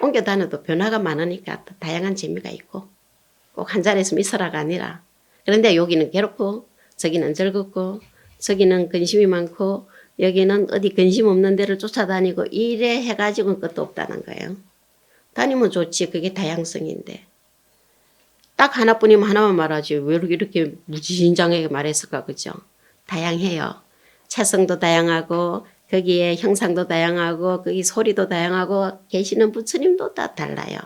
A: 옮겨 다녀도 변화가 많으니까 다양한 재미가 있고 꼭 한 자리에서 있어라가 아니라 그런데 여기는 괴롭고 저기는 즐겁고 저기는 근심이 많고 여기는 어디 근심 없는 데를 쫓아다니고 이래 해가지고는 끝도 없다는 거예요. 다니면 좋지. 그게 다양성인데 딱 하나뿐이면 하나만 말하지 왜 이렇게 무지신장하게 말했을까. 그죠? 다양해요. 체성도 다양하고 거기에 형상도 다양하고 거기 소리도 다양하고 계시는 부처님도 다 달라요.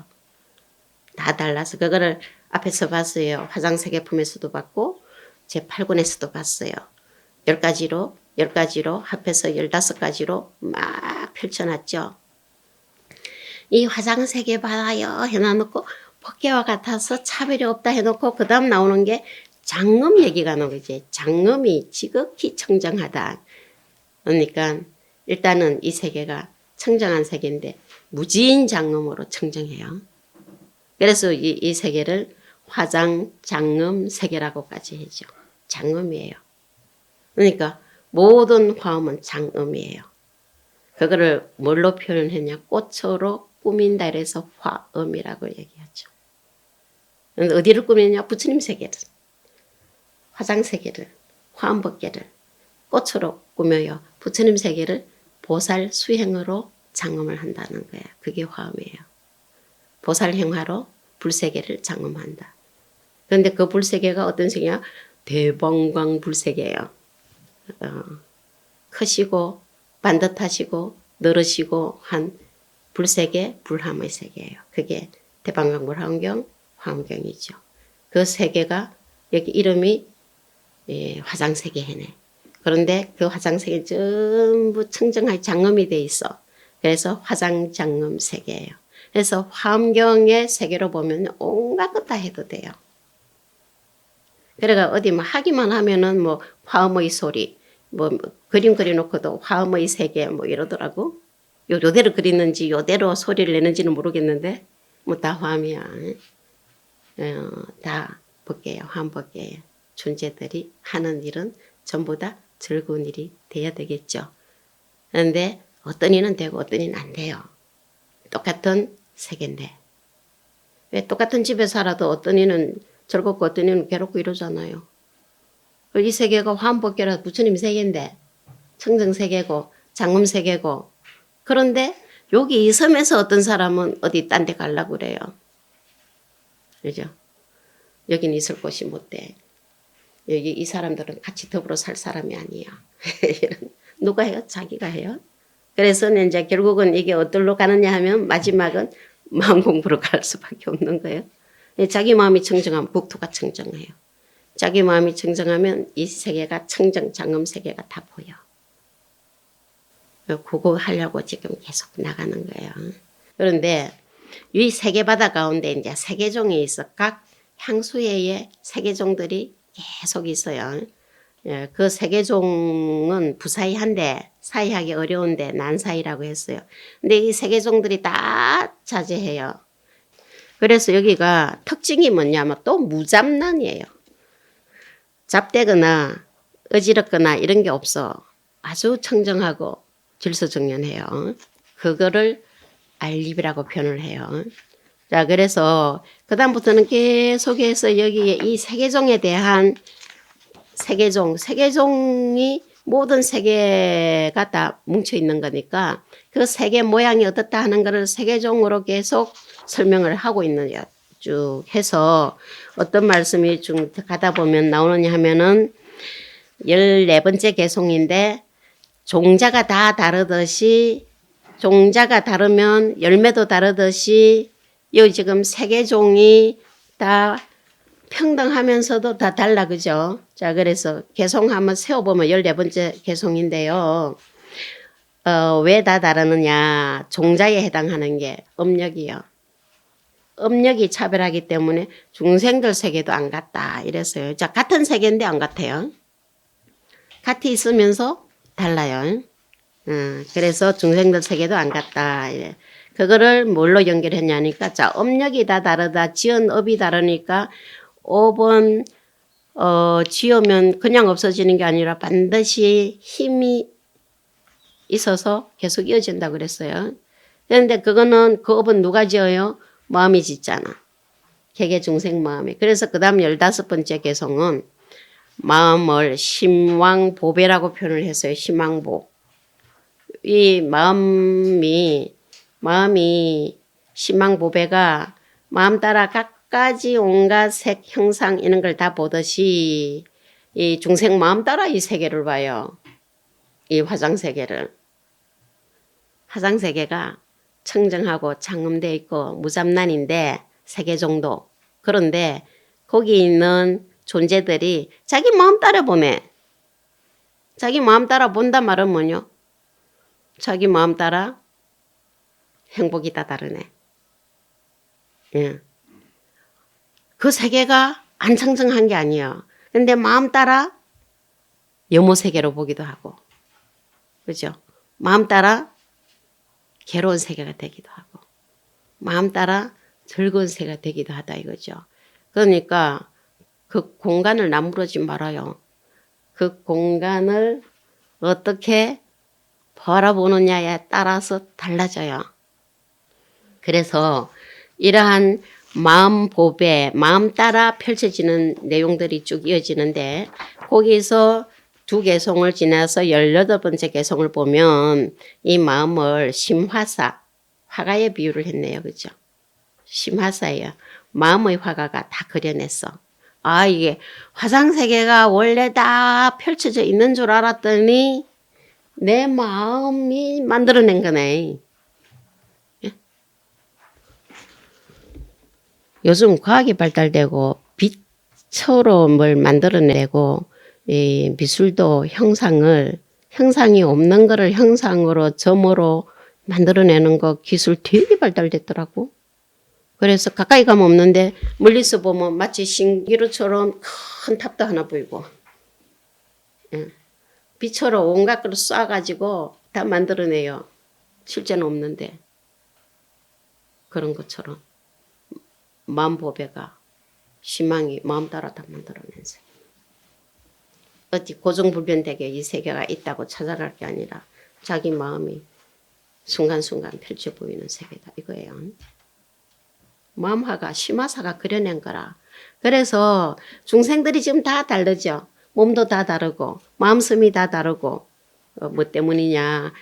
A: 다 달라서 그거를 앞에서 봤어요. 화장세계품에서도 봤고 제8권에서도 봤어요. 10가지로 합해서 15가지로 막 펼쳐놨죠. 이 화장세계 봐요 해놔놓고 법계와 같아서 차별이 없다 해놓고 그 다음 나오는 게 장엄 얘기가 나오는 거지. 장엄이 지극히 청정하다. 그러니까 일단은 이 세계가 청정한 세계인데 무진장엄으로 청정해요. 그래서 이 세계를 화장장엄 세계라고까지 해죠. 장엄이에요. 그러니까 모든 화엄은 장엄이에요. 그거를 뭘로 표현했냐? 꽃으로 꾸민다 이래서 화엄이라고 얘기하죠. 어디를 꾸미냐? 부처님 세계를, 화장세계를, 화엄법계를 꽃으로 꾸며요. 부처님 세계를 보살 수행으로 장엄을 한다는 거예요. 그게 화엄이에요. 보살 행화로 불세계를 장엄한다. 그런데 그 불세계가 어떤 세계냐? 대방광 불세계예요. 크시고 반듯하시고 늘으시고 한 불세계 불함의 세계예요. 그게 대방광 불화엄경 화엄경이죠. 그 세계가 여기 이름이 화장세계해네. 그런데 그 화장세계 전부 청정하게 장엄이 돼 있어. 그래서 화장장엄 세계예요. 그래서 화엄경의 세계로 보면 온갖 것 다 해도 돼요. 그래가 어디 뭐 하기만 하면은 뭐 화엄의 소리, 뭐 그림 그려놓고도 화엄의 세계 뭐 이러더라고. 요대로 그리는지 요대로 소리를 내는지는 모르겠는데 뭐 다 화음이야. 다 법계예요. 화음법계예요. 존재들이 하는 일은 전부 다 즐거운 일이 돼야 되겠죠. 그런데 어떤 일은 되고 어떤 일은 안 돼요. 똑같은 세계인데. 왜 똑같은 집에 살아도 어떤 일은 즐겁고 어떤 일은 괴롭고 이러잖아요. 이 세계가 화음법계라 부처님 세계인데 청정세계고 장음세계고 그런데 여기 이 섬에서 어떤 사람은 어디 딴 데 가려고 그래요. 그죠? 여긴 있을 곳이 못 돼. 여기 이 사람들은 같이 더불어 살 사람이 아니야. 누가 해요? 자기가 해요. 그래서 이제 결국은 이게 어디로 가느냐 하면 마지막은 마음 공부로 갈 수밖에 없는 거예요. 자기 마음이 청정하면 국토가 청정해요. 자기 마음이 청정하면 이 세계가 청정, 장엄 세계가 다 보여. 그거 하려고 지금 계속 나가는 거예요. 그런데 이 세계바다 가운데 이제 세계종이 있어. 각 향수회의 세계종들이 계속 있어요. 그 세계종은 부사이한데 사이하기 어려운데 난사이라고 했어요. 근데 이 세계종들이 다 자제해요. 그래서 여기가 특징이 뭐냐면 또 무잡난이에요. 잡되거나 어지럽거나 이런 게 없어. 아주 청정하고 질서정연해요. 그거를 알립이라고 표현을 해요. 자, 그래서 그다음부터는 계속해서 여기에 이 세계종에 대한 세계종이 모든 세계가 다 뭉쳐 있는 거니까 그 세계 모양이 어떻다 하는 거를 세계종으로 계속 설명을 하고 있는 쭉 해서 어떤 말씀이 쭉 가다 보면 나오느냐 하면은 14번째 개송인데 종자가 다 다르듯이 종자가 다르면 열매도 다르듯이 여기 지금 세계종이 다 평등하면서도 다 달라 그죠? 자, 그래서 개송 한번 세워보면 14번째 개송인데요. 왜 다 다르느냐? 종자에 해당하는 게 음력이요. 음력이 차별하기 때문에 중생들 세계도 안 같다 이랬어요. 자, 같은 세계인데 안 같아요. 같이 있으면서 달라요. 그래서 중생들 세계도 안 같다. 이래. 그거를 뭘로 연결했냐니까 자, 음력이 다 다르다. 지은 업이 다르니까 업은 지으면 그냥 없어지는 게 아니라 반드시 힘이 있어서 계속 이어진다고 그랬어요. 그런데 그거는 그 업은 누가 지어요? 마음이 짓잖아. 개개 중생 마음이. 그래서 그 다음 15번째 개성은 마음을 심왕보배라고 표현을 했어요. 심왕보. 이 마음이 심왕보배가 마음 따라 각가지 온갖 색, 형상 이런 걸 다 보듯이 이 중생 마음 따라 이 세계를 봐요. 이 화장세계를. 화장세계가 청정하고 장엄되어 있고 무잡난인데 세계 정도. 그런데 거기 있는 존재들이 자기 마음 따라 보네. 자기 마음 따라 본단 말은 뭐냐? 자기 마음 따라 행복이 다 다르네. 예. 그 세계가 안 청정한 게 아니야. 근데 마음 따라 염호 세계로 보기도 하고. 그죠? 마음 따라 괴로운 세계가 되기도 하고. 마음 따라 즐거운 세계가 되기도 하다 이거죠. 그러니까 그 공간을 남부르지 말아요. 그 공간을 어떻게 바라보느냐에 따라서 달라져요. 그래서 이러한 마음 보배, 마음 따라 펼쳐지는 내용들이 쭉 이어지는데 거기서 두 개송을 지나서 18번째 개송을 보면 이 마음을 심화사, 화가에 비유를 했네요. 그죠? 심화사예요. 마음의 화가가 다 그려냈어. 아, 이게 화상세계가 원래 다 펼쳐져 있는 줄 알았더니 내 마음이 만들어낸 거네. 예? 요즘 과학이 발달되고 빛으로 뭘 만들어내고 이 미술도 형상이 없는 거를 형상으로 점으로 만들어내는 거 기술 되게 발달됐더라고. 그래서 가까이 가면 없는데 멀리서 보면 마치 신기루처럼 큰 탑도 하나 보이고 빛으로 온갖 걸 쏴가지고 다 만들어내요. 실제는 없는데 그런 것처럼. 마음 보배가 희망이 마음 따라 다 만들어낸 세계. 어디 고정불변되게 이 세계가 있다고 찾아갈 게 아니라 자기 마음이 순간순간 펼쳐 보이는 세계다 이거예요. 마음화가 심화사가 그려낸 거라. 그래서 중생들이 지금 다 다르죠. 몸도 다 다르고 마음씀이 다 다르고 뭐 때문이냐.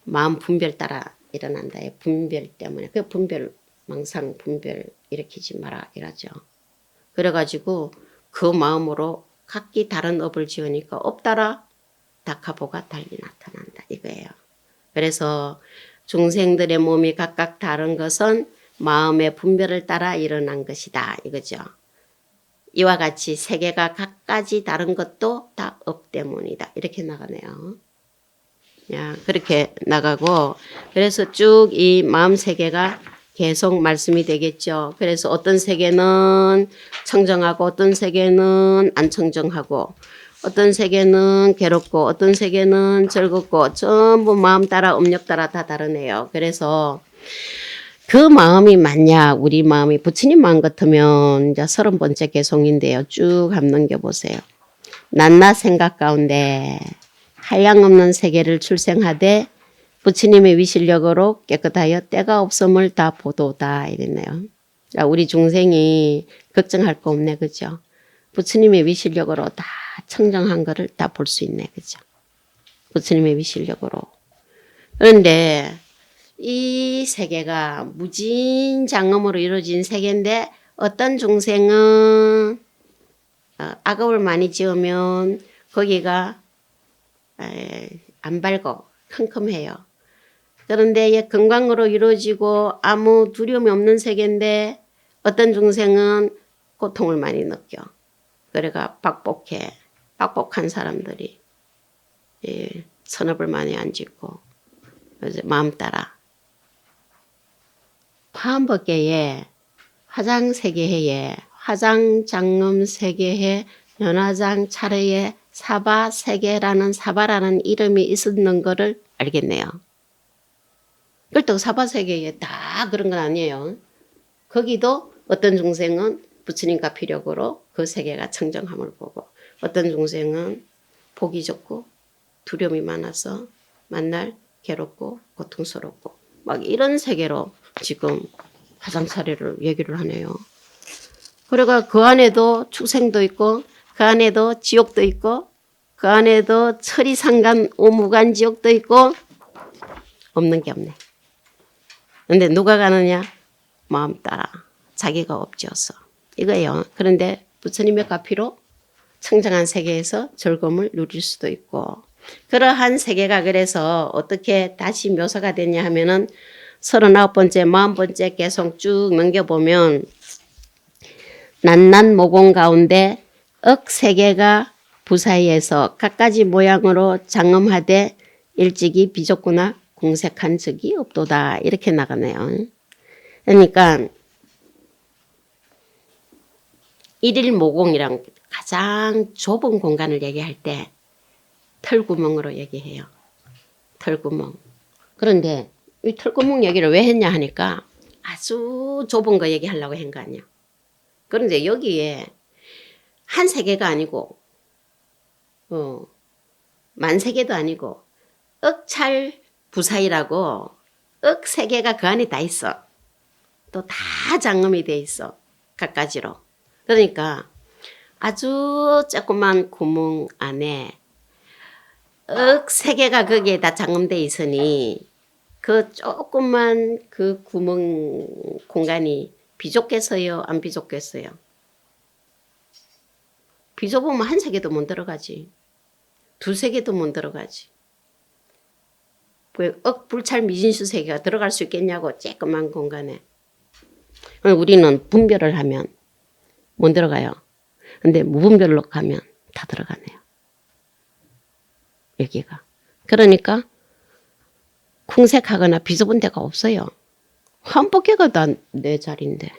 A: 마음 분별 따라 일어난다. 분별 때문에. 그 분별 망상 분별 일으키지 마라 이러죠. 그래가지고 그 마음으로 각기 다른 업을 지으니까 업 따라 다카보가 달리 나타난다 이거예요. 그래서 중생들의 몸이 각각 다른 것은 마음의 분별을 따라 일어난 것이다 이거죠. 이와 같이 세계가 각가지 다른 것도 다 업 때문이다 이렇게 나가네요. 야, 그렇게 나가고 그래서 쭉 이 마음 세계가 계속 말씀이 되겠죠. 그래서 어떤 세계는 청정하고 어떤 세계는 안 청정하고 어떤 세계는 괴롭고 어떤 세계는 즐겁고 전부 마음 따라 음력 따라 다 다르네요. 그래서 그 마음이 맞냐 우리 마음이 부처님 마음 같으면 이제 30번째 개송인데요. 쭉 한번 넘겨보세요. 낱낱 생각 가운데 한량없는 세계를 출생하되 부처님의 위실력으로 깨끗하여 때가 없음을 다 보도다 이랬네요. 우리 중생이 걱정할 거 없네 그죠. 부처님의 위실력으로 다 청정한 거를 다 볼 수 있네 그죠. 부처님의 위실력으로. 그런데 이 세계가 무진장엄으로 이루어진 세계인데 어떤 중생은 악업을 많이 지으면 거기가 안 밝고 컴컴해요. 그런데 건강으로 이루어지고 아무 두려움이 없는 세계인데 어떤 중생은 고통을 많이 느껴. 그래가 박복한 사람들이 선업을 많이 안 짓고 그래서 마음 따라 화엄법계에 화장세계에 화장장엄세계에 연화장 차례에 사바세계라는 사바라는 이름이 있었는 거를 알겠네요. 그렇다고 사바세계에 다 그런 건 아니에요. 거기도 어떤 중생은 부처님 가피력으로 그 세계가 청정함을 보고 어떤 중생은 보기 좋고 두려움이 많아서 만날 괴롭고 고통스럽고 막 이런 세계로 지금 화장차례를 얘기를 하네요. 그러니까 그 안에도 축생도 있고 그 안에도 지옥도 있고 그 안에도 천리상간 오무간 지옥도 있고 없는 게 없네. 근데 누가 가느냐? 마음 따라 자기가 업지어서 이거예요. 그런데 부처님의 가피로 청정한 세계에서 즐거움을 누릴 수도 있고 그러한 세계가 그래서 어떻게 다시 묘사가 되냐 하면은 39번째 40번째 계속 쭉 넘겨보면 낱낱 모공 가운데 억세계가 부사이에서 갖가지 모양으로 장엄하되 일찍이 비좁구나 공색한 적이 없도다 이렇게 나가네요. 그러니까 일일 모공이랑 가장 좁은 공간을 얘기할 때 털구멍으로 얘기해요. 털구멍. 그런데 이 털구멍 얘기를 왜 했냐 하니까 아주 좁은 거 얘기하려고 한 거 아니야. 그런데 여기에 한 세계가 아니고 만세계도 아니고 억찰 부사이라고 억세계가 그 안에 다 있어. 또 다 장엄이 돼 있어. 갖가지로. 그러니까 아주 조그만 구멍 안에 억세계가 거기에 다 장엄돼 있으니 그 조그만 그 구멍 공간이 비좁겠어요? 안 비좁겠어요? 비좁으면 한 세계도 못 들어가지. 두 세계도 못 들어가지. 왜 억불찰 미진수 세계가 들어갈 수 있겠냐고 쬐끄만 공간에. 우리는 분별을 하면 못 들어가요. 근데 무분별로 가면 다 들어가네요. 여기가. 그러니까 궁색하거나 비좁은 데가 없어요. 화엄법계가 다 내 자리인데.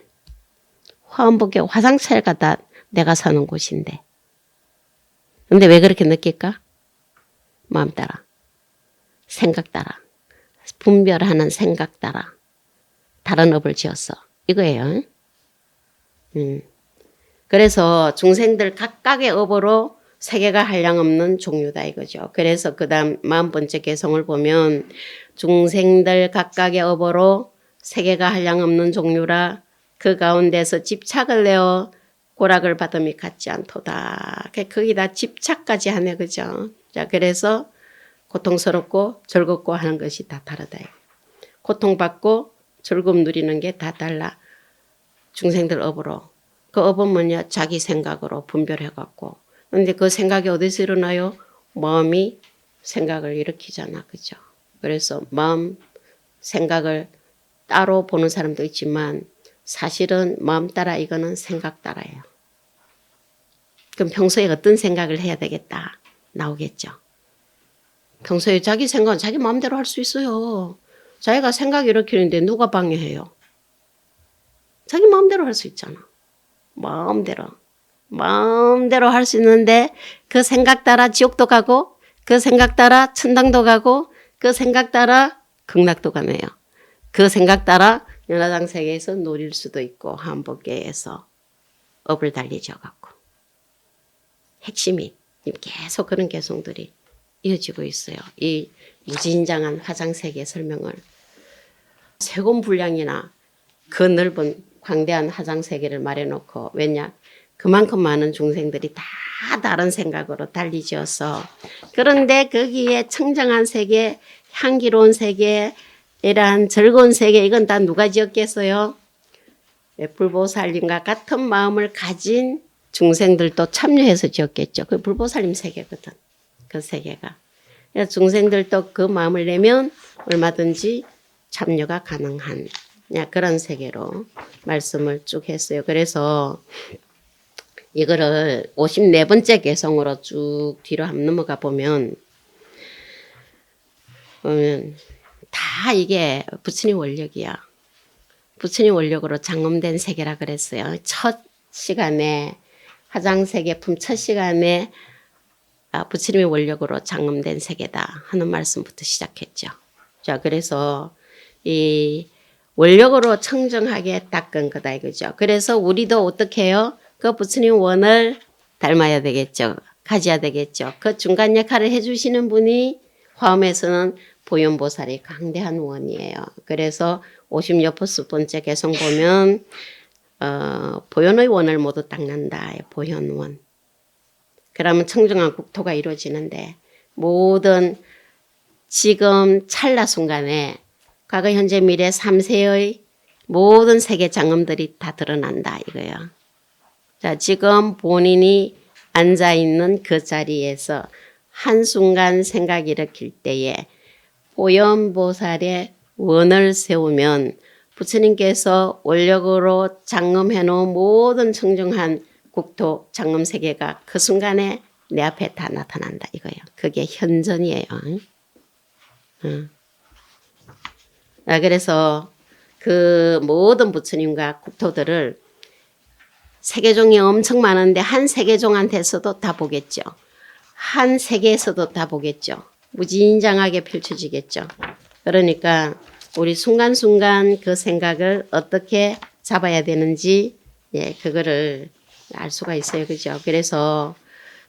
A: 화엄법계 화상차례가 다 내가 사는 곳인데. 근데 왜 그렇게 느낄까? 마음 따라. 생각 따라. 분별하는 생각 따라. 다른 업을 지었어. 이거예요. 그래서 중생들 각각의 업으로 세계가 한량없는 종류다 이거죠. 그래서 그 다음 40번째 개성을 보면 중생들 각각의 업으로 세계가 한량없는 종류라 그 가운데서 집착을 내어 고락을 받음이 같지 않도다. 거기다 집착까지 하네 그죠. 자 그래서 고통스럽고 즐겁고 하는 것이 다 다르다. 고통받고 즐거움 누리는 게 다 달라. 중생들 업으로. 그 업은 뭐냐? 자기 생각으로 분별해갖고. 근데 그 생각이 어디서 일어나요? 마음이 생각을 일으키잖아. 그죠? 그래서 마음, 생각을 따로 보는 사람도 있지만 사실은 마음 따라 이거는 생각 따라예요. 그럼 평소에 어떤 생각을 해야 되겠다. 나오겠죠. 평소에 자기 생각은 자기 마음대로 할 수 있어요. 자기가 생각 일으키는데 누가 방해해요? 자기 마음대로 할 수 있잖아. 마음대로 할 수 있는데 그 생각 따라 지옥도 가고 그 생각 따라 천당도 가고 그 생각 따라 극락도 가네요. 그 생각 따라 연하장 세계에서 노릴 수도 있고 한법계에서 업을 달리져 갖고 핵심이 계속 그런 개성들이 이어지고 있어요. 이 무진장한 화장세계 설명을 세곤불량이나 그 넓은 광대한 화장세계를 말해놓고 왜냐 그만큼 많은 중생들이 다 다른 생각으로 달리지어서 그런데 거기에 청정한 세계 향기로운 세계 이러한 즐거운 세계 이건 다 누가 지었겠어요? 불보살님과 같은 마음을 가진 중생들도 참여해서 지었겠죠. 그 불보살님 세계거든. 그 세계가. 그래서 중생들도 그 마음을 내면 얼마든지 참여가 가능한 그런 세계로 말씀을 쭉 했어요. 그래서 이거를 54번째 개성으로 쭉 뒤로 한번 넘어가 보면 다 이게 부처님 원력이야. 부처님 원력으로 장엄된 세계라 그랬어요. 첫 시간에 화장세계품 첫 시간에 부처님의 원력으로 장엄된 세계다 하는 말씀부터 시작했죠. 자, 그래서 이 원력으로 청정하게 닦은 거다 이거죠. 그래서 우리도 어떻게 해요? 그 부처님 원을 닮아야 되겠죠. 가져야 되겠죠. 그 중간 역할을 해주시는 분이 화엄에서는 보현보살이 강대한 원이에요. 그래서 56번째 개성 보면 보현의 원을 모두 닦는다. 보현원. 그러면 청정한 국토가 이루어지는데 모든 지금 찰나 순간에 과거 현재 미래 3세의 모든 세계 장엄들이 다 드러난다 이거예요. 자, 지금 본인이 앉아있는 그 자리에서 한순간 생각 일으킬 때에 보현보살의 원을 세우면 부처님께서 원력으로 장엄해 놓은 모든 청정한 국토 장엄세계가 그 순간에 내 앞에 다 나타난다 이거예요. 그게 현전이에요. 그래서 그 모든 부처님과 국토들을 세계종이 엄청 많은데 한 세계종한테서도 다 보겠죠. 한 세계에서도 다 보겠죠. 무진장하게 펼쳐지겠죠. 그러니까 우리 순간순간 그 생각을 어떻게 잡아야 되는지 그거를 알 수가 있어요. 그죠? 그래서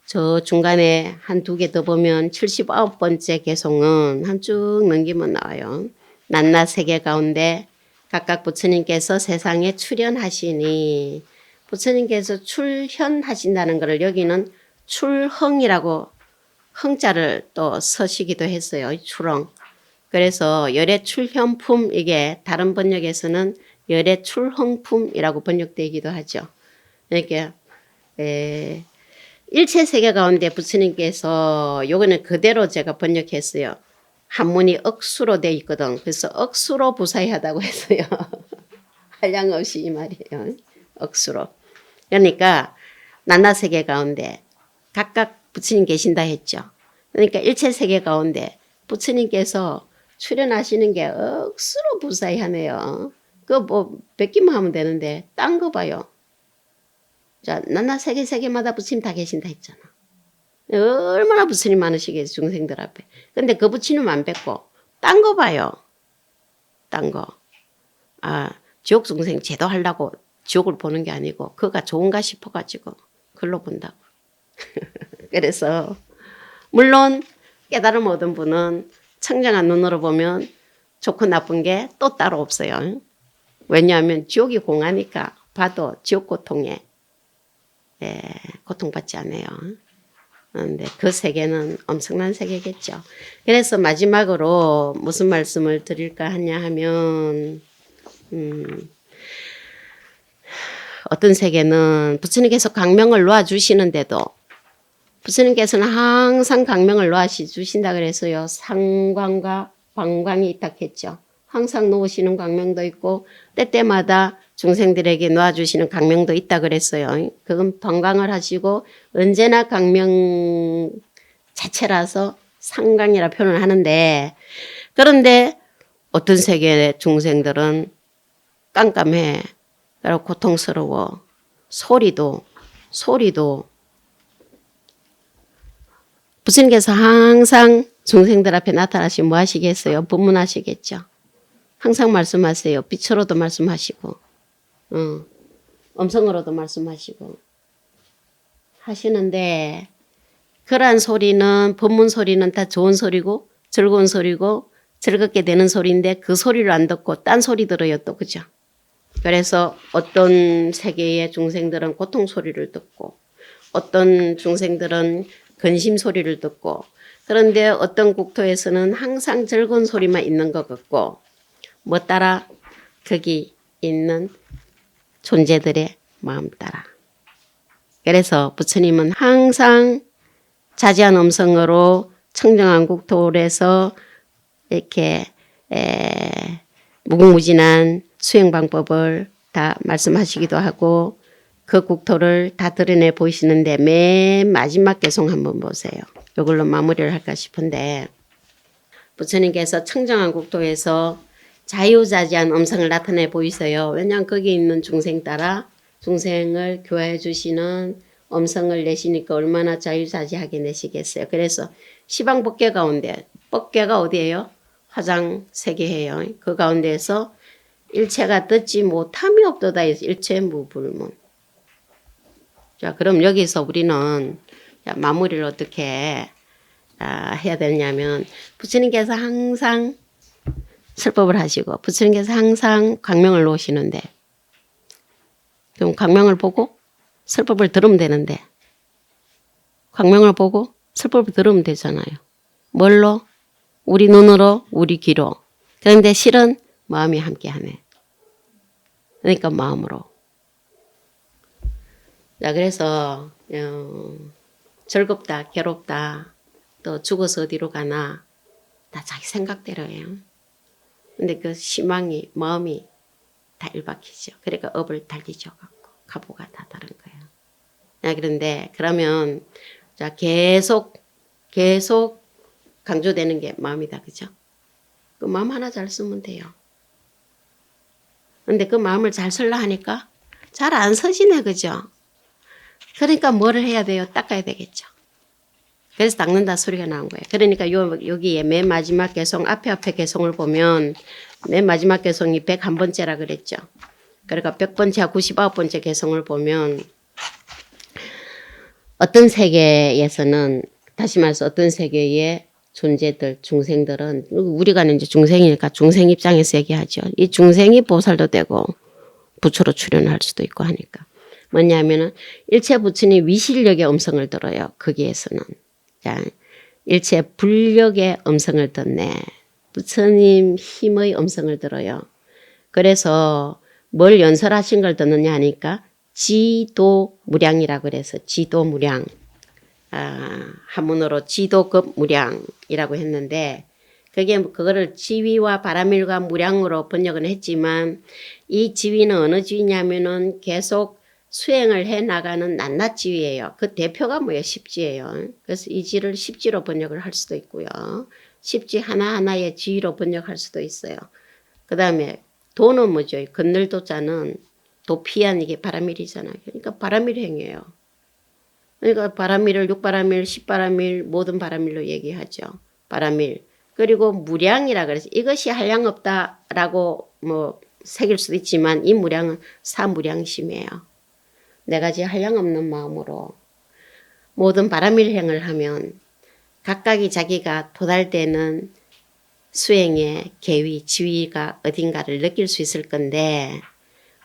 A: 저 중간에 한 두 개 더 보면 79번째 개성은 한 쭉 넘기면 나와요. 낱낱 세계 가운데 각각 부처님께서 세상에 출현하시니 부처님께서 출현하신다는 것을 여기는 출흥이라고 흥자를 또 서시기도 했어요. 출흥. 그래서 열의 출현품 이게 다른 번역에서는 열의 출흥품이라고 번역되기도 하죠. 그러니까 일체 세계 가운데 부처님께서 요거는 그대로 제가 번역했어요. 한문이 억수로 돼 있거든. 그래서 억수로 부사하다고 했어요. 한량 없이 이 말이에요. 억수로. 그러니까 낱낱 세계 가운데 각각 부처님 계신다 했죠. 그러니까 일체 세계 가운데 부처님께서 출현하시는 게 억수로 부사하네요. 그거 뭐 뵙기만 하면 되는데 딴 거 봐요. 자, 낱낱 세계마다 부처님 다 계신다 했잖아. 얼마나 부처님 많으시겠어 중생들 앞에. 근데 그 부처님 안 뵙고 딴 거 봐요. 딴 거. 지옥 중생 제도하려고 지옥을 보는 게 아니고 그가 좋은가 싶어가지고 글로 본다고. 그래서 물론 깨달음 얻은 분은 청정한 눈으로 보면 좋고 나쁜 게 또 따로 없어요. 왜냐하면 지옥이 공하니까 봐도 지옥 고통에 고통받지 않아요. 그런데 그 세계는 엄청난 세계겠죠. 그래서 마지막으로 무슨 말씀을 드릴까 하냐 하면 어떤 세계는 부처님께서 강명을 놓아주시는데도 부처님께서는 항상 강명을 놓아주신다 그래서요. 상광과 방광이 있다 했죠. 항상 놓으시는 강명도 있고 때때마다 중생들에게 놓아주시는 강명도 있다 그랬어요. 그건 방광을 하시고 언제나 강명 자체라서 상광이라 표현을 하는데 그런데 어떤 세계의 중생들은 깜깜해. 그리고 고통스러워. 소리도 부처님께서 항상 중생들 앞에 나타나시면 뭐 하시겠어요? 법문하시겠죠. 항상 말씀하세요. 빛으로도 말씀하시고 음성으로도 말씀하시고 하시는데 그러한 소리는 법문 소리는 다 좋은 소리고 즐거운 소리고 즐겁게 되는 소리인데 그 소리를 안 듣고 딴 소리 들어요 또 그죠? 그래서 어떤 세계의 중생들은 고통 소리를 듣고 어떤 중생들은 근심 소리를 듣고 그런데 어떤 국토에서는 항상 즐거운 소리만 있는 것 같고 뭐 따라 거기 있는 존재들의 마음 따라. 그래서 부처님은 항상 자제한 음성으로 청정한 국토에서 이렇게 무궁무진한 수행 방법을 다 말씀하시기도 하고 그 국토를 다 드러내 보이시는데 맨 마지막 개송 한번 보세요. 이걸로 마무리를 할까 싶은데 부처님께서 청정한 국토에서 자유자재한 음성을 나타내 보이세요. 왜냐하면 거기 있는 중생 따라 중생을 교화해 주시는 음성을 내시니까 얼마나 자유자재하게 내시겠어요. 그래서 시방법계 가운데 법계가 어디예요? 화장 세계예요. 그 가운데에서 일체가 듣지 못함이 없도다 해서 일체무불문. 자, 그럼 여기서 우리는 마무리를 어떻게 해야 되냐면 부처님께서 항상 설법을 하시고 부처님께서 항상 광명을 놓으시는데 그럼 광명을 보고 설법을 들으면 되는데 광명을 보고 설법을 들으면 되잖아요. 뭘로? 우리 눈으로 우리 귀로. 그런데 실은 마음이 함께하네. 그러니까 마음으로. 자, 그래서 즐겁다 괴롭다 또 죽어서 어디로 가나 다 자기 생각대로예요. 근데 그 희망이 마음이 다 일박이죠. 그러니까 업을 달리죠 갖고 가보가 다 다른 거예요. 자, 그런데 그러면 자 계속 강조되는 게 마음이다, 그죠? 그 마음 하나 잘 쓰면 돼요. 근데 그 마음을 잘 쓰려 하니까 잘 안 서지네, 그죠? 그러니까 뭐를 해야 돼요? 닦아야 되겠죠. 그래서 닦는다 소리가 나온 거예요. 그러니까 여기에 맨 마지막 개송, 앞에 개송을 보면 맨 마지막 개송이 101번째라 그랬죠. 그러니까 100번째와 99번째 개송을 보면 어떤 세계에서는 다시 말해서 어떤 세계의 존재들, 중생들은 우리가 이제 중생이니까 중생 입장에서 얘기하죠. 이 중생이 보살도 되고 부처로 출연할 수도 있고 하니까. 뭐냐면은 일체 부처님 위실력의 음성을 들어요. 거기에서는. 자, 일체 불력의 음성을 듣네. 부처님 힘의 음성을 들어요. 그래서 뭘 연설하신 걸 듣느냐 하니까 지도무량이라고 그래서 지도무량. 한문으로 지도급 무량이라고 했는데 그거를 지위와 바라밀과 무량으로 번역은 했지만 이 지위는 어느 지위냐면은 계속 수행을 해 나가는 낱낱 지위예요. 그 대표가 뭐예요? 십지예요. 그래서 이 지를 십지로 번역을 할 수도 있고요. 십지 하나하나의 지위로 번역할 수도 있어요. 그 다음에 도는 뭐죠? 건널도자는 도피한 이게 바라밀이잖아요. 그러니까 바라밀 행위예요. 그러니까 바라밀을 6바라밀, 10바라밀 모든 바라밀로 얘기하죠. 바라밀. 그리고 무량이라 그래서 이것이 한량없다라고 뭐 색일 수도 있지만 이 무량은 사무량심이에요. 네 가지 한량없는 마음으로 모든 바람일행을 하면 각각이 자기가 도달되는 수행의 계위, 지위가 어딘가를 느낄 수 있을 건데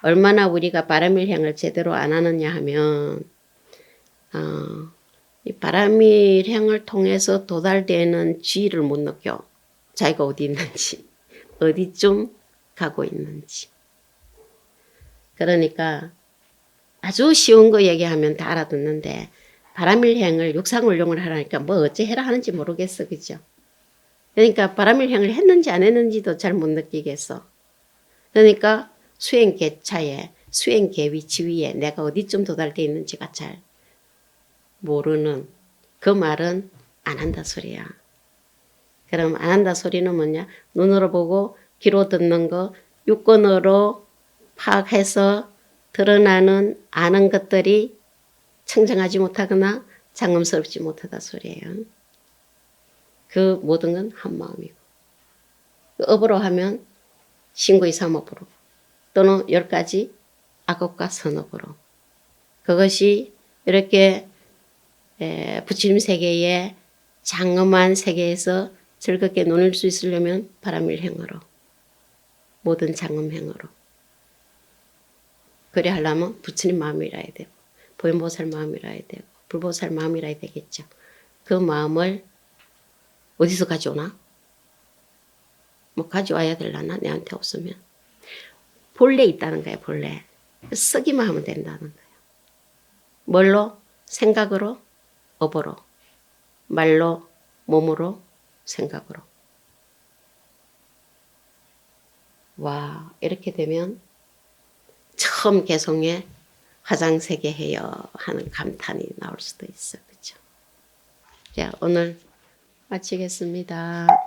A: 얼마나 우리가 바람일행을 제대로 안 하느냐 하면 이 바람일행을 통해서 도달되는 지위를 못 느껴. 자기가 어디 있는지, 어디쯤 가고 있는지. 그러니까 아주 쉬운 거 얘기하면 다 알아듣는데 바람일행을 육상훈련을 하라니까 뭐 어째 해라 하는지 모르겠어. 그죠? 그러니까 바람일행을 했는지 안 했는지도 잘 못 느끼겠어. 그러니까 수행계차에 수행계위 지위에 내가 어디쯤 도달되어 있는지가 잘 모르는 그 말은 안 한다 소리야. 그럼 안 한다 소리는 뭐냐? 눈으로 보고 귀로 듣는 거 육권으로 파악해서 드러나는 아는 것들이 청정하지 못하거나 장엄스럽지 못하다 소리예요. 그 모든 건 한 마음이고 업으로 하면 신구의 삼업으로 또는 10가지 악업과 선업으로 그것이 이렇게 부처님 세계의 장엄한 세계에서 즐겁게 논을 수 있으려면 바람일행으로 모든 장엄행으로 그래 하려면 부처님 마음이라야 되고 보현보살 마음이라야 되고 불보살 마음이라야 되겠죠. 그 마음을 어디서 가져오나? 뭐 가져와야 되려나? 내한테 없으면. 본래 있다는 거야. 본래. 쓰기만 하면 된다는 거야. 뭘로? 생각으로, 업으로, 말로, 몸으로, 생각으로. 와, 이렇게 되면 처음 개성에 화장세계 해요 하는 감탄이 나올 수도 있어. 그렇죠? 자, 오늘 마치겠습니다.